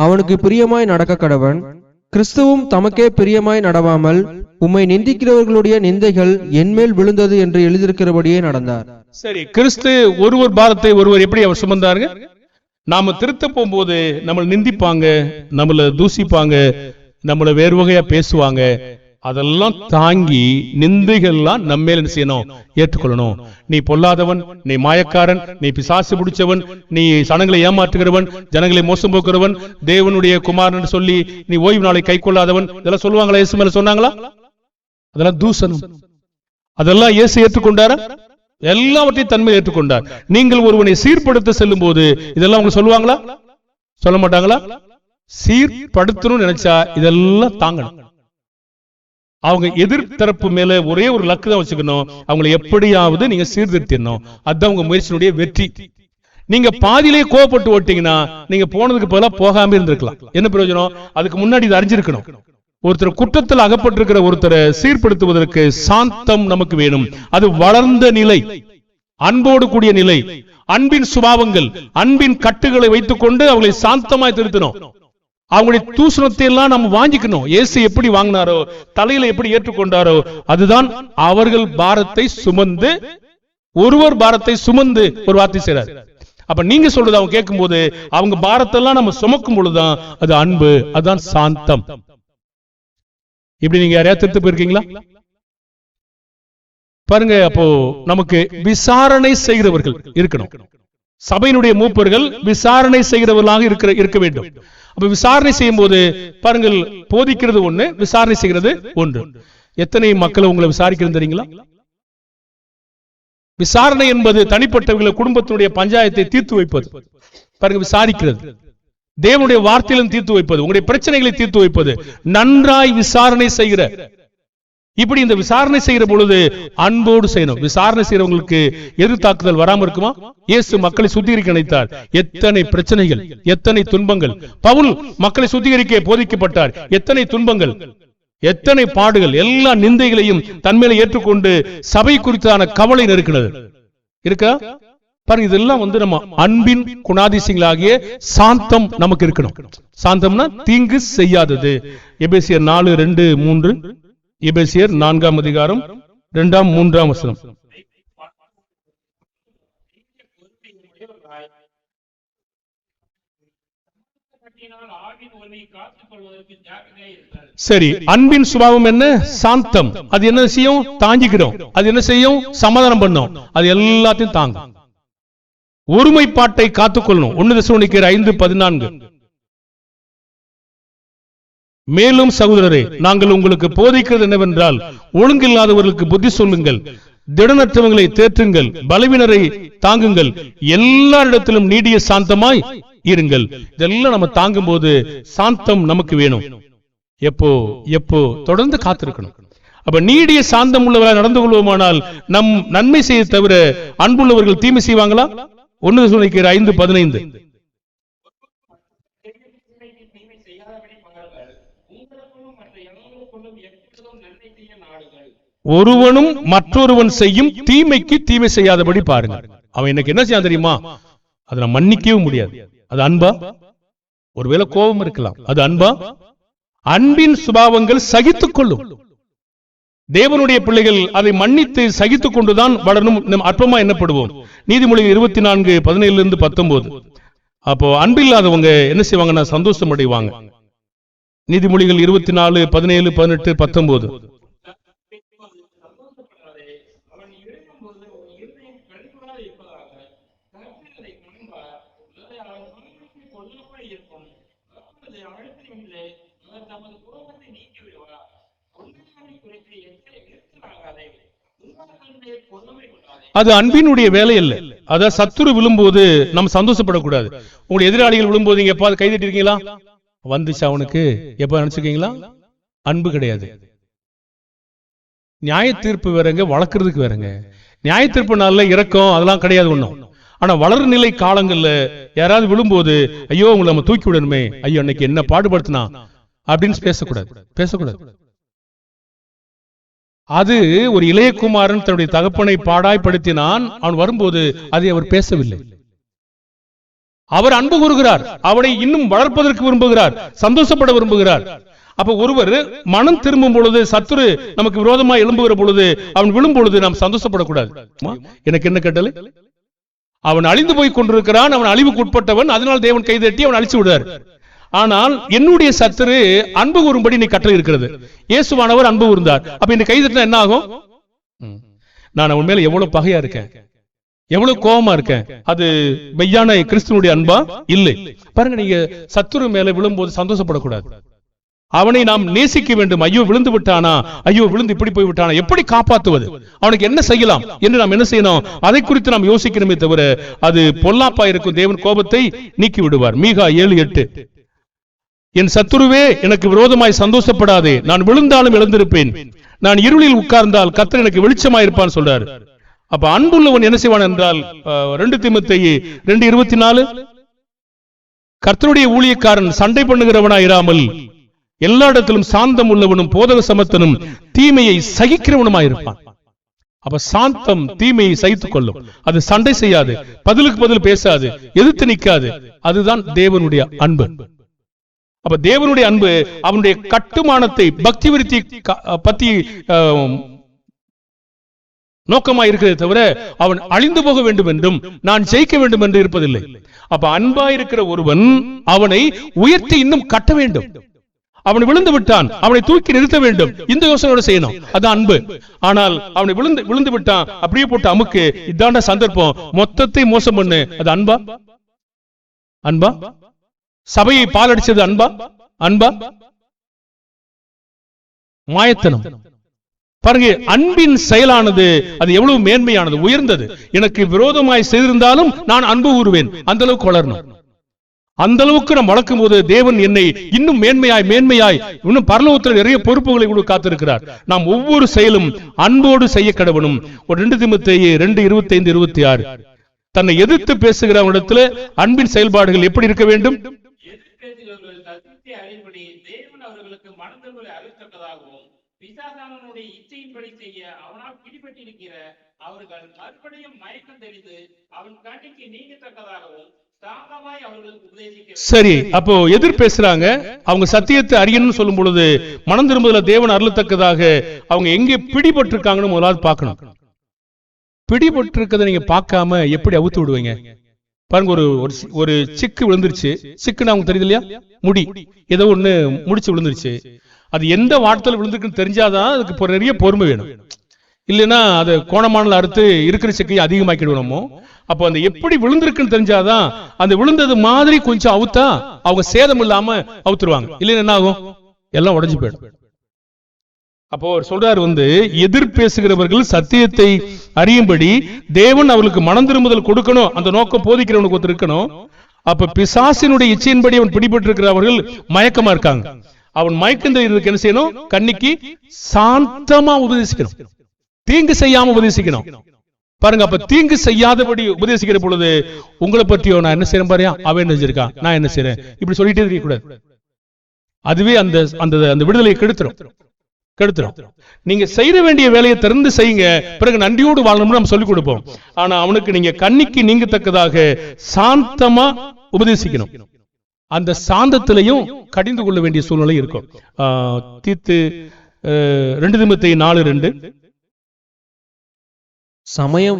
அவனுக்கு பிரியமாய் நடக்க கடவன். கிறிஸ்துவும் தமக்கே பிரியமாய் நடவாமல் உம்மை நிந்திக்கிறவர்களுடைய நிந்தைகள் என்மேல் விழுந்தது என்று எழுதியிருக்கிறபடியே நடந்தார். சரி, கிறிஸ்து ஒருவர் பாரத்தை ஒருவர் எப்படி அவர் சுமந்தாருங்க? நாம திருத்த போகும்போது நம்மளை நிந்திப்பாங்க, நம்மளை தூசிப்பாங்க, நம்மளை வேறு வகையா பேசுவாங்க. அதெல்லாம் தாங்கி நிந்தைகள்லாம் நம்ம என்ன செய்யணும்? ஏற்றுக்கொள்ளணும். நீ பொல்லாதவன், நீ மாயக்காரன், நீ பிசாசு பிடிச்சவன், நீ சனங்களை ஏமாற்றுகிறவன், ஜனங்களை மோசம் போக்குறவன், தேவனுடைய குமாரன் சொல்லி நீ ஓய்வு நாளை கை கொள்ளாதவன், இதெல்லாம் சொல்லுவாங்களா? இயேசு மேல சொன்னாங்களா? அதெல்லாம் தூசணம். அதெல்லாம் இயேசு ஏற்றுக்கொண்டாரா? எல்லாவற்றையும் தன்மை ஏற்றுக்கொண்டார். நீங்கள் ஒருவனை சீர்படுத்த செல்லும் போது இதெல்லாம் அவங்க சொல்லுவாங்களா? சொல்ல மாட்டாங்களா? சீர்படுத்தணும்னு நினைச்சா இதெல்லாம் தாங்கணும். அவங்க எதிர்த்தரப்பு மேல ஒரே ஒரு லக்கு தான் வச்சுக்கணும். அவங்களை எப்படியாவது நீங்க சீர்திருத்தணும். அதுதான் உங்க முயற்சியினுடைய வெற்றி. நீங்க பாதியிலே கோவப்பட்டு ஓட்டீங்கன்னா நீங்க போனதுக்கு பதிலா போகாம இருந்திருக்கலாம். என்ன பிரயோஜனம்? அதுக்கு முன்னாடி இதை அறிஞ்சிருக்கணும். ஒருத்தர் குற்றத்தில் அகப்பட்டிருக்கிற ஒருத்தரை சீர்படுத்துவதற்கு சாந்தம் நமக்கு வேணும். அது வளர்ந்த நிலை, அன்போடு கூடிய நிலை, அன்பின் சுபாவங்கள், அன்பின் கட்டுகளை வைத்துக் கொண்டு அவங்களை சாந்தமாய் திருத்தணும். அவங்களுடைய தூசணத்தை எல்லாம் நம்ம வாங்கிக்கணும். இயேசு எப்படி வாங்கினாரோ, தலையில எப்படி ஏற்றுக்கொண்டாரோ, அதுதான் அவர்கள் பாரத்தை சுமந்து, ஒருவர் பாரத்தை சுமந்து ஒரு வார்த்தை செய்றார். அப்ப நீங்க சொல்றது அவங்க கேட்கும் போது அவங்க பாரத்தெல்லாம் நம்ம சுமக்கும் பொழுதுதான் அது அன்பு, அதுதான் சாந்தம். இப்படி நீங்க யாரையா திருத்த போயிருக்கீங்களா? பாருங்க, அப்போ நமக்கு விசாரணை செய்கிறவர்கள் இருக்கணும். சபையினுடைய மூப்பர்கள் விசாரணை செய்கிறவர்களாக இருக்க வேண்டும். அப்ப விசாரணை செய்யும் போது பாருங்கள், போதிக்கிறது ஒண்ணு, விசாரணை செய்கிறது ஒன்று. எத்தனை மக்களை உங்களை விசாரிக்கிறது தெரியுங்களா? விசாரணை என்பது தனிப்பட்டவர்களை குடும்பத்தினுடைய பஞ்சாயத்தை தீர்த்து வைப்பது. பாருங்க, விசாரிக்கிறது தேவனுடைய வார்த்தையிலும் தீர்த்து வைப்பது, உங்களுடைய பிரச்சனைகளை தீர்த்து வைப்பது, நன்றாய் விசாரணை செய்கிற. இப்படி இந்த விசாரணை செய்கிற பொழுது அன்போடு செய்யணும். விசாரணை செய்யறவங்களுக்கு எதிர்த்தாக்குதல் வராம இருக்குமா? இயேசு மக்களை சுத்திகரிக்க நினைத்தார். எத்தனை பிரச்சனைகள், எத்தனை துன்பங்கள். பவுல் மக்களை சுத்திகரிக்க போதிக்கப்பட்டார். எத்தனை துன்பங்கள், எத்தனை பாடுகள், எல்லா நிந்தைகளையும் தன்மையில ஏற்றுக்கொண்டு சபை குறித்தான கவலை நெருக்கினது இருக்கா? பாருங்க, இதெல்லாம் நம்ம அன்பின் குணாதிசயங்களாகிய சாந்தம் நமக்கு இருக்கணும். சாந்தம்னா தீங்கு செய்யாதது. எபேசியர் 4:2-3, எபேசியர் 4ஆம் அதிகாரம் 2-3 வசனம். சரி, அன்பின் சுபாவம் என்ன? சாந்தம். அது என்ன செய்யும்? தாங்கிக்கிறோம். அது என்ன செய்யும்? சமாதானம் பண்ணும். அது எல்லாத்தையும் தாங்கும். ஒருமைப்பாட்டை காத்துக்கொள்ளணும். 1 தெசலோனிக்கேயர் 5:14. மேலும் சகோதரரே, நாங்கள் உங்களுக்கு போதிக்கிறது என்னவென்றால், ஒழுங்கில்லாதவர்களுக்கு புத்தி சொல்லுங்கள், திடனற்றவங்களை தேற்றுங்கள், பலவீனரை தாங்குங்கள், எல்லாரிடத்திலும் நீடிய சாந்தமாய் இருங்கள். இதெல்லாம் நம்ம தாங்கும் போது சாந்தம் நமக்கு வேணும். எப்போ எப்போ தொடர்ந்து காத்திருக்கணும். அப்ப நீடிய சாந்தம் உள்ளவராக நடந்து கொள்வோமானால் நம் நன்மை செய்ய தவிர அன்புள்ளவர்கள் தீமை செய்வாங்களா? 1 தெசலோனிக்கேயர் 5:15. ஒருவனும் மற்றொருவன் செய்யும் தீமைக்கு தீமை செய்யாதபடி பாருங்க. அவன் எனக்கு என்ன செய்ய தெரியுமா? அதை நான் மன்னிக்கவே முடியாது. அது அன்பா? ஒருவேளை கோபம் இருக்கலாம். அது அன்பா? அன்பின் சுபாவங்கள் சகித்துக் கொள்ளும். தேவனுடைய பிள்ளைகள் அதை மன்னித்து சகித்துக் கொண்டுதான் வளரணும். அற்பமா எண்ணப்படுவோம். நீதிமொழிகள் 24:17-19. அப்போ அன்பில்லாதவங்க என்ன செய்வாங்கன்னா சந்தோஷம் அடைவாங்க. நீதிமொழிகள் 24:17-18-19. அது அன்பினுடைய வேலை அல்ல. அதான் சத்துரு விழும்போது நம்ம சந்தோஷப்படக்கூடாது. உங்களுடைய எதிராளிகள் விழும்போது நீங்க எப்பாவது கைதட்டி இருக்கீங்களா? வந்துச்சு அவனுக்கு எப்ப நினைச்சிருக்கீங்களா? அன்பு கிடையாது. நியாய தீர்ப்பு வேறங்க, வளர்க்கறதுக்கு வேறங்க. நியாய தீர்ப்பு நாள்ல இரக்கம் அதெல்லாம் கிடையாது ஒண்ணும். ஆனா வளர் நிலை காலங்கள்ல யாராவது விழும்போது ஐயோ உங்களை நம்ம தூக்கி விடணுமே, ஐயோ அன்னைக்கு என்ன பாடுபடுத்தினா அப்படின்னு பேசக்கூடாது. அது ஒரு இளையகுமாரன் தன்னுடைய தகப்பனை பாடாய்படுத்தினான். அவன் வரும்போது அதை அவர் பேசவில்லை. அவர் அன்பு கூறுகிறார், அவனை இன்னும் வளர்ப்பதற்கு விரும்புகிறார், சந்தோஷப்பட விரும்புகிறார். அப்ப ஒருவர் மனம் திரும்பும் பொழுது, சத்துரு நமக்கு விரோதமா எழும்புகிற பொழுது, அவன் விழும் பொழுது நாம் சந்தோஷப்படக்கூடாது. எனக்கு என்ன கேட்டது? அவன் அழிந்து போய் கொண்டிருக்கிறான், அவன் அழிவுக்கு உட்பட்டவன், அதனால் தேவன் கைதட்டி அவன் அழிச்சு விடுறார். ஆனால் என்னுடைய சத்துரு அன்பு கூறும்படி நீ கட்டளை இருக்கிறது. இயேசுவானவர் அன்பு கூர்ந்தார். அப்ப இந்த கைதட்டினா என்ன ஆகும்? நான் அவன் மேல எவ்வளவு பகையா இருக்கேன், எவ்வளவு கோபமா இருக்கேன். அது மெய்யான கிறிஸ்துவனுடைய அன்பா? இல்லை. பாருங்க, நீங்க சத்துரு மேல விழும்போது சந்தோஷப்படக்கூடாது. அவனை நாம் நேசிக்க வேண்டும். ஐயோ விழுந்து விட்டானா, ஐயோ விழுந்து இப்படி போய் விட்டானா, எப்படி காப்பாற்றுவது, அவனுக்கு என்ன செய்யலாம் என்று நாம் என்ன செய்யணும், அதை குறித்து நாம் யோசிக்கணுமே தவிர அது பொல்லாப்பா இருக்கும். தேவன் கோபத்தை நீக்கி விடுவார். மீகா 7:8, என் சத்துருவே எனக்கு விரோதமாய் சந்தோஷப்படாதே, நான் விழுந்தாலும் எழுந்திருப்பேன், நான் இருளில் உட்கார்ந்தால் கர்த்தர் எனக்கு வெளிச்சமாயிருப்பான் சொல்றாரு. அப்ப அன்புள்ளவன் என்ன செய்வான் என்றால் 2 தீமோத்தேயு 2:24, கர்த்தருடைய ஊழியக்காரன் சண்டை பண்ணுகிறவனாய் இராமல் எல்லா இடத்திலும் சாந்தம் உள்ளவனும் போதக சமத்தனும் தீமையை சகிக்கிறவனுமாயிருப்பான். அப்ப சாந்தம் தீமையை சகித்துக் கொள்ளும். அது சண்டை செய்யாது, பதிலுக்கு பதில் பேசாது, எதிர்த்து நிற்காது. அதுதான் தேவனுடைய அன்பு. அப்ப தேவனுடைய அன்பு அவனுடைய கட்டுமானத்தை, பக்தி விருத்தி பத்தி நோக்கமா இருக்கிறதே தவிர அவன் அழிந்து போக வேண்டும் என்றும் நான் ஜெயிக்க வேண்டும் என்று இருப்பதில்லை. அப்ப அன்பா இருக்கிற ஒருவன் அவனை உயர்த்தி இன்னும் கட்ட வேண்டும். அவனை விழுந்து விட்டான், அவனை தூக்கி நிறுத்த வேண்டும், இந்த யோசனையோட செய்யணும். அது அன்பு. ஆனால் அவனை விழுந்து விட்டான், அப்படியே போட்டு அமுக்கு, இதாண்ட சந்தர்ப்பம், மொத்தத்தை மோசம் பண்ணு, அது அன்பா? அன்பா? சபையை பாலடிச்சது அன்பா? அன்பா? மாயத்தனம். பாருங்க, அன்பின் செயலானது அது எவ்வளவு மேன்மையானது, உயர்ந்தது. எனக்கு விரோதமாய் செய்திருந்தாலும் நான் அன்பு கூறுவேன். அந்த அளவுக்கு வளரணும். அந்த அளவுக்கு நாம் வளர்க்கும் போது தேவன் என்னை இன்னும் மேன்மையாய் இன்னும் பரலோகத்தில் நிறைய பொறுப்புகளை கூட காத்திருக்கிறார். நாம் ஒவ்வொரு செயலும் அன்போடு செய்ய கடவனும். 2 தீமோத்தேயு 2:25-26, தன்னை எதிர்த்து பேசுகிறவனிடத்தில் அன்பின் செயல்பாடுகள் எப்படி இருக்க வேண்டும்? பிசாசானவனுடைய இச்சையின்படி செய்ய அவனால் பிடிபட்டிருக்கிற அவர்கள் மறுபடியும் மயக்கம் தெளிந்து அவன் கண்ணிக்கு நீங்கத்தக்கதாகவும் சாந்தமாய் அவர்களுக்கு உபதேசிக்க. சரி, அப்போ எதிர் பேசுறாங்க, அவங்க சத்தியத்தை அறியணும்னு சொல்லும் பொழுது மனம் திரும்புதல தேவன் அருளத்தக்கதாக அவங்க எங்கே பிடிபட்டு இருக்காங்கன்னு முதலாவது பார்க்கணும். பிடிபட்டு இருக்கதை நீங்க பார்க்காம எப்படி அவுத்து விடுவீங்க? பாருங்க, ஒரு சிக்கு விழுந்துருச்சு. சிக்குன்னு அவங்க தெரியுது இல்லையா? முடி ஏதோ ஒண்ணு முடிச்சு விழுந்துருச்சு. அது எந்த வார்த்தையில் விழுந்திருக்குன்னு தெரிஞ்சாதான் அதுக்கு நிறைய பொறுமை வேணும். இல்லைன்னா அதை கோணமானல அறுத்து இருக்கிற சிக்கையை அதிகமாக்கிடுவோமோ. அப்போ அந்த எப்படி விழுந்திருக்குன்னு தெரிஞ்சாதான் அந்த விழுந்தது மாதிரி கொஞ்சம் அவுத்தா அவங்க சேதம் இல்லாம அவுத்துருவாங்க. இல்லைன்னா என்ன ஆகும்? எல்லாம் உடஞ்சு போயிடும். அப்போ சொல்றாரு, எதிர் பேசுகிறவர்கள் சத்தியத்தை அறியும்படி தேவன் அவர்களுக்கு மனம் திரும்புதல் கொடுக்கணும். அந்த நோக்கம் போதிக்கிறவனுக்கு ஒருத்தர் இருக்கணும். அப்ப பிசாசினுடைய இச்சையின்படி அவன் பிடிபட்டு இருக்கிறவர்கள் மயக்கமா இருக்காங்க. அவன் மயக்கம் தெரியறதுக்கு என்ன செய்யணும்? கண்ணிக்கு சாந்தமா உபதேசிக்கணும், தீங்கு செய்யாம உபதேசிக்கணும். பாருங்க, அப்ப தீங்கு செய்யாதபடி உபதேசிக்கிற பொழுது உங்களை பற்றியோ நான் என்ன செய்யறேன் பாரியா, அவன் என்ன செஞ்சிருக்கான், நான் என்ன செய்யறேன், இப்படி சொல்லிட்டே தெரியக்கூடாது. அதுவே அந்த அந்த விடுதலையை கெடுத்துரும். நீங்க செய்ய வேண்டிய வேலையை திறந்து செய்யுங்க, பிறகு நன்றியோடு வாழணும்னு நம்ம சொல்லிக் கொடுப்போம். ஆனா அவனுக்கு நீங்க கண்ணிக்கு நீங்கத்தக்கதாக சாந்தமா உபதேசிக்கணும். அந்த சாந்தத்திலையும் கடிந்து கொள்ள வேண்டிய சூழ்நிலை இருக்கும். தீத்து 2 தீமோத்தேயு 4:2, சமயம்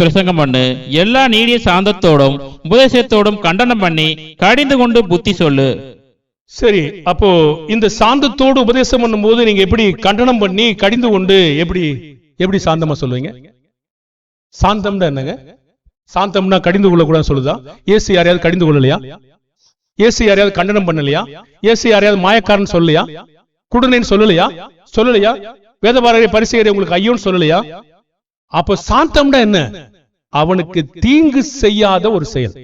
பிரசங்கம் பண்ணு, எல்லா நீடிய சாந்தத்தோடும் உபதேசத்தோடும் கண்டனம் பண்ணி கடிந்து கொண்டு புத்தி சொல்லு. சரி, அப்போ இந்த சாந்தத்தோடு உபதேசம் பண்ணும் போது நீங்க எப்படி கண்டனம் பண்ணி கடிந்து கொண்டு எப்படி சாந்தமா சொல்லுவீங்க? சாந்தம்னா என்னங்க? சாந்தம்னா கடிந்து கொள்ள கூட சொல்லுதா? இயேசு யாரையாவது கடிந்து கொள்ளலையா? இயேசு யாரையாவது கண்டனம் பண்ணலையா? இயேசு யாரையாவது மாயக்காரன் சொல்லலையா? குடுனேன்னு சொல்லலையா? வேதபாரகரை பரிசேயரை உங்களுக்கு ஐயோன்னு சொல்லலையா? அப்போ சாந்தம்னா என்ன? அவனுக்கு தீங்கு செய்யாத ஒரு செயல்,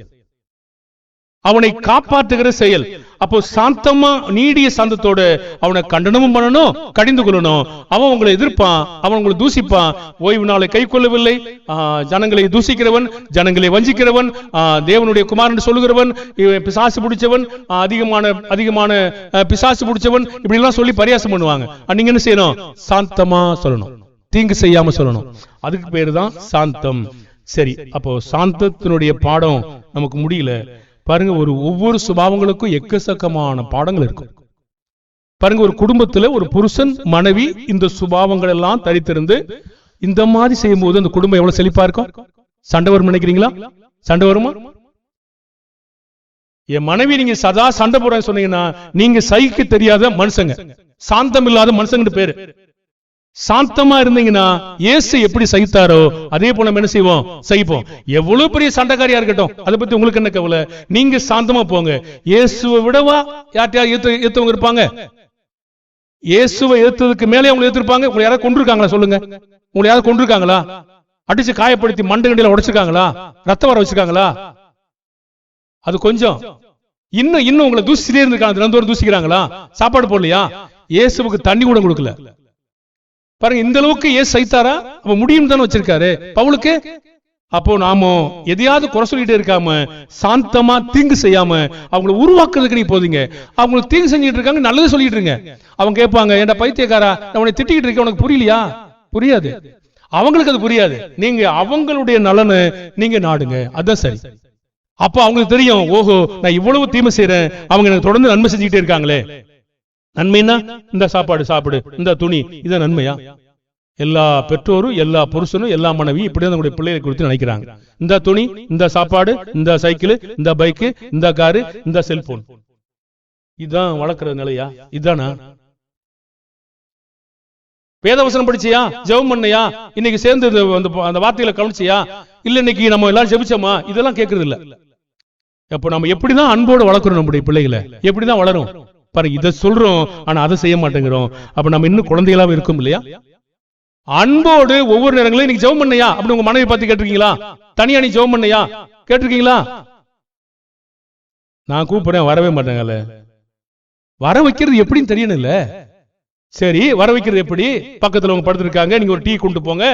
அவனை காப்பாற்றுகிற செயல். அப்போ சாந்தமா நீடிய சாந்தத்தோட அவனை கண்டனமும் பண்ணணும், கடிந்து கொள்ளணும். அவன் உங்களை எதிர்ப்பான், அவன் உங்களை தூசிப்பான். ஓய்வு நாளை கை கொள்ளவில்லை, ஜனங்களை தூசிக்கிறவன், ஜனங்களை வஞ்சிக்கிறவன், தேவனுடைய குமாரன் சொல்லுகிறவன், பிசாசு பிடிச்சவன், அதிகமான பிசாசு பிடிச்சவன், இப்படி எல்லாம் சொல்லி பரியாசம் பண்ணுவாங்க. நீங்க என்ன செய்யணும்? சாந்தமா சொல்லணும், தீங்கு செய்யாம சொல்லணும். அதுக்கு பேரு தான் சாந்தம். சரி, அப்போ சாந்தத்தினுடைய பாடம் நமக்கு முடியல. பாருங்க, ஒவ்வொரு சுபாவங்களுக்கும் எக்கச்சக்கமான பாடங்கள் இருக்கும். பாருங்க, ஒரு குடும்பத்துல ஒரு புருஷன் மனைவி இந்த சுபாவங்கள் எல்லாம் தரித்திருந்து இந்த மாதிரி செய்யும் போது அந்த குடும்பம் எவ்வளவு செழிப்பா இருக்கும். சண்டை வரும் நினைக்கிறீங்களா? சண்டை வருமா? என் மனைவி நீங்க சதா சண்டை போடுறேன்னு சொன்னீங்கன்னா நீங்க சகிக்க தெரியாத மனுஷங்க, சாந்தம் இல்லாத மனுஷங்க பேரு. சாந்தமா இருந்தீங்கன்னா இயேசு எப்படி சகித்தாரோ அதே போல நம்ம என்ன செய்வோம்? சகிப்போம். எவ்வளவு பெரிய சண்டைக்காரியா இருக்கட்டும், அதை பத்தி உங்களுக்கு என்ன கவலை? நீங்க சாந்தமா போங்க. இயேசுவை விடவா யார்ட்டையாவது ஏத்தவங்க இருப்பாங்க? இயேசுவை ஏத்ததுக்கு மேலே அவங்க ஏத்திருப்பாங்க. உங்களை யாராவது கொண்டிருக்காங்களா? சொல்லுங்க, உங்களை யாராவது கொண்டிருக்காங்களா? அடிச்சு காயப்படுத்தி மண்டை கண்டியில உடைச்சிருக்காங்களா? ரத்தம் வர வச்சிருக்காங்களா? அது கொஞ்சம். இன்னும் உங்களை தூசிலே இருந்திருக்காங்க, தினந்தோறும் தூசிக்கிறாங்களா? சாப்பாடு போடலையா? இயேசுவுக்கு தண்ணி கூட கொடுக்கல. பாருங்க, இந்த அளவுக்கு ஏன் சைத்தாரா? அப்ப முடியும் தானே வச்சிருக்காரு பவுலுக்கு. அப்போ நாம எதையாவது குறை சொல்லிட்டே இருக்காம சாந்தமா தீங்கு செய்யாம அவங்களை உருவாக்குறதுக்கு நீ போதீங்க. அவங்களுக்கு தீங்கு செஞ்சுட்டு இருக்காங்க, நல்லது சொல்லிட்டு இருங்க. அவங்க கேட்பாங்க, ஏன்டா பைத்தியக்காரா, உன்னை திட்டிக்கிட்டு இருக்க, உனக்கு புரியலையா? புரியாது, அவங்களுக்கு அது புரியாது. நீங்க அவங்களுடைய நலனை நீங்க நாடுங்க, அதான் சரி. அப்போ அவங்களுக்கு தெரியும், ஓஹோ நான் இவ்வளவு தீமை செய்யறேன், அவங்க எனக்கு தொடர்ந்து நன்மை செஞ்சுக்கிட்டே இருக்காங்களே. நன்மைன்னா இந்த சாப்பாடு சாப்பிடு, இந்த துணி, இதான் நன்மையா? எல்லா பெற்றோரும், எல்லா புருஷனும், எல்லா மனைவி இப்படி நம்முடைய பிள்ளைகளை குறித்து நினைக்கிறாங்க. இந்த துணி, இந்த சாப்பாடு, இந்த சைக்கிள், இந்த பைக்கு, இந்த காரு, இந்த செல்போன், இதுதான் வளர்க்கிற நிலையா? இதுதானா? வேதவசனம் படிச்சியா? ஜெபம் பண்ணையா? இன்னைக்கு சேர்ந்து அந்த வார்த்தைகளை கவனிச்சியா? இல்ல இன்னைக்கு நம்ம எல்லாரும் ஜெபிச்சோமா? இதெல்லாம் கேட்கறது இல்ல. அப்போ நம்ம எப்படிதான் அன்போடு வளர்க்கிறோம் நம்முடைய பிள்ளைகளை? எப்படிதான் வளரும் பாருங்க. இதை சொல்றோம், ஆனா அதை செய்ய மாட்டேங்கிறோம். அப்ப நம்ம இன்னும் குழந்தைகளாவே இருக்கும் இல்லையா? அன்போடு ஒவ்வொரு நேரங்களும் இன்னைக்கு ஜெபம் பண்ணையா அப்படி உங்க மனைவி பார்த்து கேட்டிருக்கீங்களா? தனியா நீ ஜெபம் பண்ணையா கேட்டிருக்கீங்களா? நான் கூப்பிடுறேன், வரவே மாட்டேங்கல்ல. வர வைக்கிறது எப்படின்னு தெரியணும் இல்ல? சரி, வர வைக்கிறது எப்படி? பக்கத்துல அவங்க படுத்திருக்காங்க, நீங்க ஒரு டீ கொண்டு போங்க,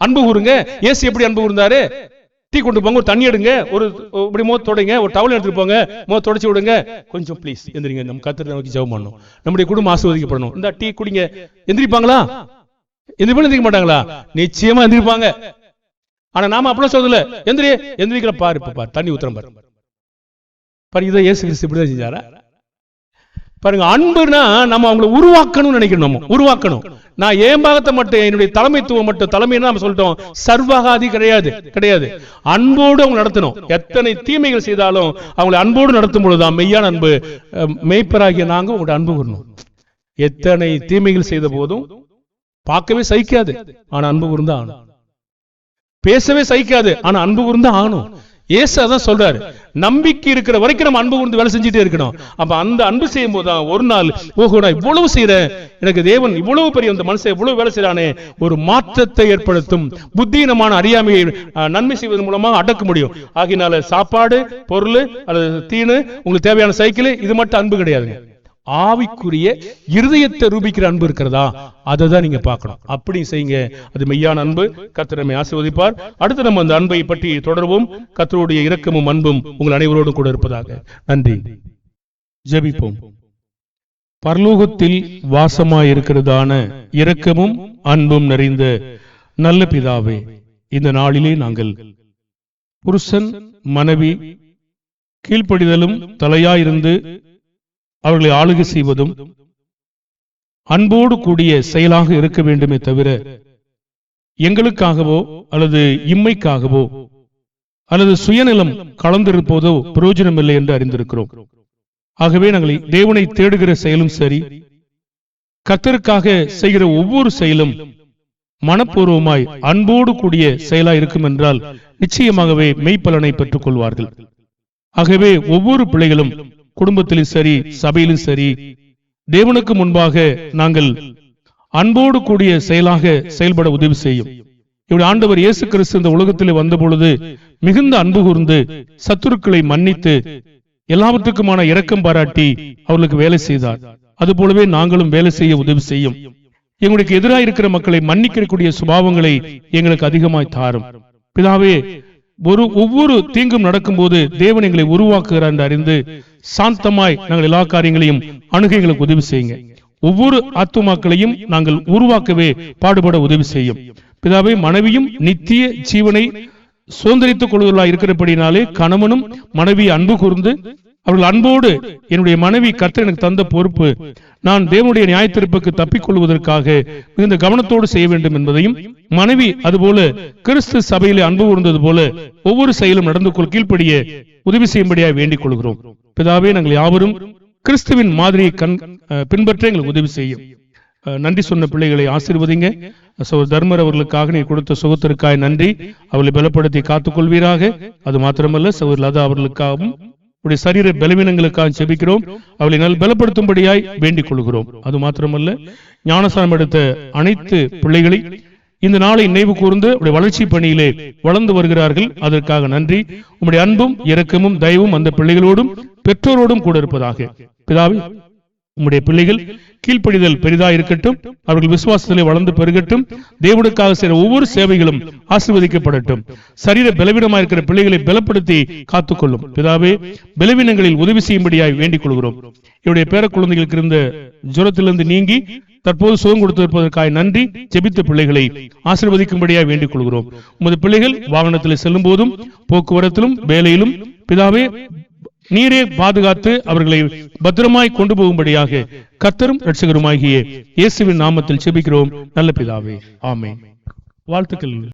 அன்பு கூறுங்க. ஏசு எப்படி அன்பு கூர்ந்தாரு? டீ கொண்டு போங்க, ஒரு தண்ணி எடுங்க, ஒரு இப்படி மோத் தொடங்க, ஒரு டவல் எடுத்துட்டு போங்க, மோத் தொடச்சு விடுங்க, கொஞ்சம் ப்ளீஸ் எந்திரிங்க, நம்ம கர்த்தரை நோக்கி ஜெபம் பண்ணணும், நம்முடைய குடும்பம் ஆசீர்வதிக்கப்படணும். இந்த டீ குடிங்க. எந்திரிப்பாங்களா? எந்திரிக்க மாட்டாங்களா? நிச்சயமா எந்திரிப்பாங்க. ஆனா நாம அப்படிலாம் சொல்லல. எந்திரிக்கிற பாரு, இப்ப பாரு, தண்ணி ஊத்துறேன் பாரு. பாரு, இதை இயேசு கிறிஸ்து இப்படிதான் செஞ்சாரா? பாருங்க, அன்புனா நம்ம அவங்களை உருவாக்கணும்னு நினைக்கணும். நம்ம உருவாக்கணும். நான் ஏன் பாகத்தை மட்டும், என்னுடைய தலைமைத்துவம் மட்டும், தலைமைன்னு நம்ம சொல்லிட்டோம், சர்வாகாதி கிடையாது. அன்போடு அவங்க நடத்தணும். எத்தனை தீமைகள் செய்தாலும் அவங்களை அன்போடு நடத்தும் பொழுதுதான் மெய்யான அன்பு. மேய்ப்பராகிய நாங்க உங்களோட அன்பு கூறணும். எத்தனை தீமைகள் செய்த போதும் பார்க்கவே சகிக்காது, ஆனா அன்பு கூர்ந்தா ஆகணும். பேசவே சகிக்காது, ஆனா அன்பு கூர்ந்தா ஆகணும். இயேசு அதான் சொல்றாரு, நம்பிக்கை இருக்கிற வரைக்கும் நம்ம அன்பு கூர்ந்து வேலை செஞ்சுட்டே இருக்கணும். அப்ப அந்த அன்பு செய்யும் போதுதான் ஒரு நாள், ஓஹோ நான் இவ்வளவு செய்யறேன், எனக்கு தேவன் இவ்வளவு பெரிய அந்த மனுஷன் இவ்வளவு வேலை செய்யறானே, ஒரு மாற்றத்தை ஏற்படுத்தும். புத்தீனமான அறியாமையை நன்மை செய்வதன் மூலமாக அடக்க முடியும். ஆகினால சாப்பாடு, பொருள், அல்லது தீனு, உங்களுக்கு தேவையான சைக்கிள், இது மட்டும் அன்பு கிடையாதுங்க. ஆவிக்குரிய இருதயத்தை ரூபிக்கிற அன்பு இருக்கிறதா, அதை தான் நீங்க பார்க்கணும். அப்படி செய்யுங்க, அது மெய்யான அன்பு. கர்த்தர் நம்மை ஆசீர்வதிப்பார். அடுத்து நம்ம அந்த அன்பை பற்றி தொடர்வோம். கர்த்தருடைய இரக்கமும் அன்பும் உங்கள் அனைவரோடும் கூட இருப்பதாக. நன்றி. ஜெபிப்போம். பரலோகத்தில் வாசமாயிருக்கிறதான இரக்கமும் அன்பும் நிறைந்த நல்ல பிதாவே, இந்த நாளிலே நாங்கள் புருஷன் மனைவி கீழ்ப்படிதலும் தலையாயிருந்து அவர்களை ஆளுகை செய்வதும் அன்போடு கூடிய செயலாக இருக்க வேண்டுமே தவிர எங்களுக்காகவோ அல்லது இம்மைக்காகவோ அல்லது சுயநலம் கலந்திருப்பதோ பிரயோஜனம் இல்லை என்று அறிந்திருக்கிறோம். ஆகவே நாங்கள் தேவனை தேடுகிற செயலும் சரி, கர்த்தருக்காக செய்கிற ஒவ்வொரு செயலும் மனப்பூர்வமாய் அன்போடு கூடிய செயலாய் இருக்கும் என்றால் நிச்சயமாகவே மெய்ப்பலனை பெற்றுக் கொள்வார்கள். ஆகவே ஒவ்வொரு பிள்ளைகளும் குடும்பத்திலும் சரி, சபையிலும் சரி, தேவனுக்கு முன்பாக நாங்கள் அன்போடு கூடிய செயலாக செயல்பட உதவி செய்யும். இவருடைய ஆண்டவர் இயேசு கிறிஸ்து இந்த உலகத்திலே வந்த பொழுது மிகுந்த அன்பு கூர்ந்து சத்துருக்களை மன்னித்து எல்லாவற்றுக்குமான இரக்கம் பாராட்டி அவர்களுக்கு வேலை செய்தார். அதுபோலவே நாங்களும் வேலை செய்ய உதவி செய்யும். எங்களுக்கு எதிராக இருக்கிற மக்களை மன்னிக்கக்கூடிய சுபாவங்களை எங்களுக்கு அதிகமாய் தாரும். பிதாவே, ஒவ்வொரு தீங்கும் நடக்கும் போது தேவன் எங்களை உருவாக்குகிறார் என்று அறிந்து சாந்தமாய் நாங்கள் எல்லா காரியங்களையும் அணுக எங்களுக்கு உதவி செய்யுங்க. ஒவ்வொரு ஆத்துமாக்களையும் நாங்கள் உருவாக்கவே பாடுபட உதவி செய்யும். பிதாவே, மனைவியும் நித்திய ஜீவனை சுதந்திரித்துக் கொள்வதாக இருக்கிறபடினாலே கணவனும் மனைவி அன்பு கூர்ந்து அவர்கள் அன்போடு, என்னுடைய மனைவி கர்த்தர் எனக்கு தந்த பொறுப்பு, நான் தேவனுடைய நியாயத்தீர்ப்புக்கு தப்பிக் கொள்வதற்காக மிகுந்த கவனத்தோடு செய்ய வேண்டும் என்பதையும், மனைவி அதுபோல கிறிஸ்து சபையிலே அன்பு கூர்ந்தது போல ஒவ்வொரு செயலும் நடந்து கொள் கீழ்ப்படிய உதவி செய்யும்படியாக வேண்டிக் கொள்கிறோம். பிதாவே, நாங்கள் யாவரும் கிறிஸ்துவின் மாதிரியை பின்பற்ற எங்களுக்கு உதவி செய்யும். நன்றி சொன்ன பிள்ளைகளை ஆசீர்வதிங்க. தர்மர் அவர்களுக்காக நீ கொடுத்த சுகத்திற்காக நன்றி. அவர்களை பலப்படுத்தி காத்துக் கொள்வீராக. அது மாத்திரமல்ல, சகோதரர் லதா அவர்களுக்காகவும் உடைய சரீர பலவீனங்களுக்காக செபிக்கிறோம். அவளை நல் பலப்படுத்தும்படியாய் வேண்டிக் கொள்கிறோம். அது மாத்திரமல்ல, ஞானஸ்நானம் எடுத்த அனைத்து பிள்ளைகளை இந்த நாளை நினைவு கூர்ந்து உடைய வளர்ச்சி பணியிலே வளர்ந்து வருகிறார்கள். அதற்காக நன்றி. உம்முடைய அன்பும் இரக்கமும் தயவும் அந்த பிள்ளைகளோடும் பெற்றோரோடும் கூட இருப்பதாக. பிதாவே, உம்முடைய பிள்ளைகள் கீழ்ப்படிதல் பெரிதா இருக்கட்டும். அவர்கள் விசுவாசத்திலே வளர்ந்து பெருகட்டும். தேவனுக்காக செய்கிற ஒவ்வொரு சேவைகளும் ஆசீர்வதிக்கப்படட்டும். சரீர பலவீனமாக இருக்கிற பிள்ளைகளை பலப்படுத்தி காத்துக்கொள்ளும். பிதாவே, பலவீனங்களில் உதவி செய்யும்படியாய் வேண்டிக் கொள்கிறோம். இவருடைய பேர குழந்தைகளுக்கு இருந்த ஜுரத்திலிருந்து நீங்கி தற்போது சுகம் கொடுத்திருப்பதற்காக நன்றி. ஜெபித்த பிள்ளைகளை ஆசீர்வதிக்கும்படியாய் வேண்டிக் கொள்கிறோம். உமது பிள்ளைகள் வாகனத்தில் செல்லும் போதும் போக்குவரத்திலும் வேலையிலும் பிதாவே நீரே பாதுகாத்து அவர்களை பத்திரமாய் கொண்டு போகும்படியாக கர்த்தரும் இரட்சகருமாகிய இயேசுவின் நாமத்தில் செபிக்கிறோம் நல்ல பிதாவே, ஆமென். வாழ்த்துக்கள்.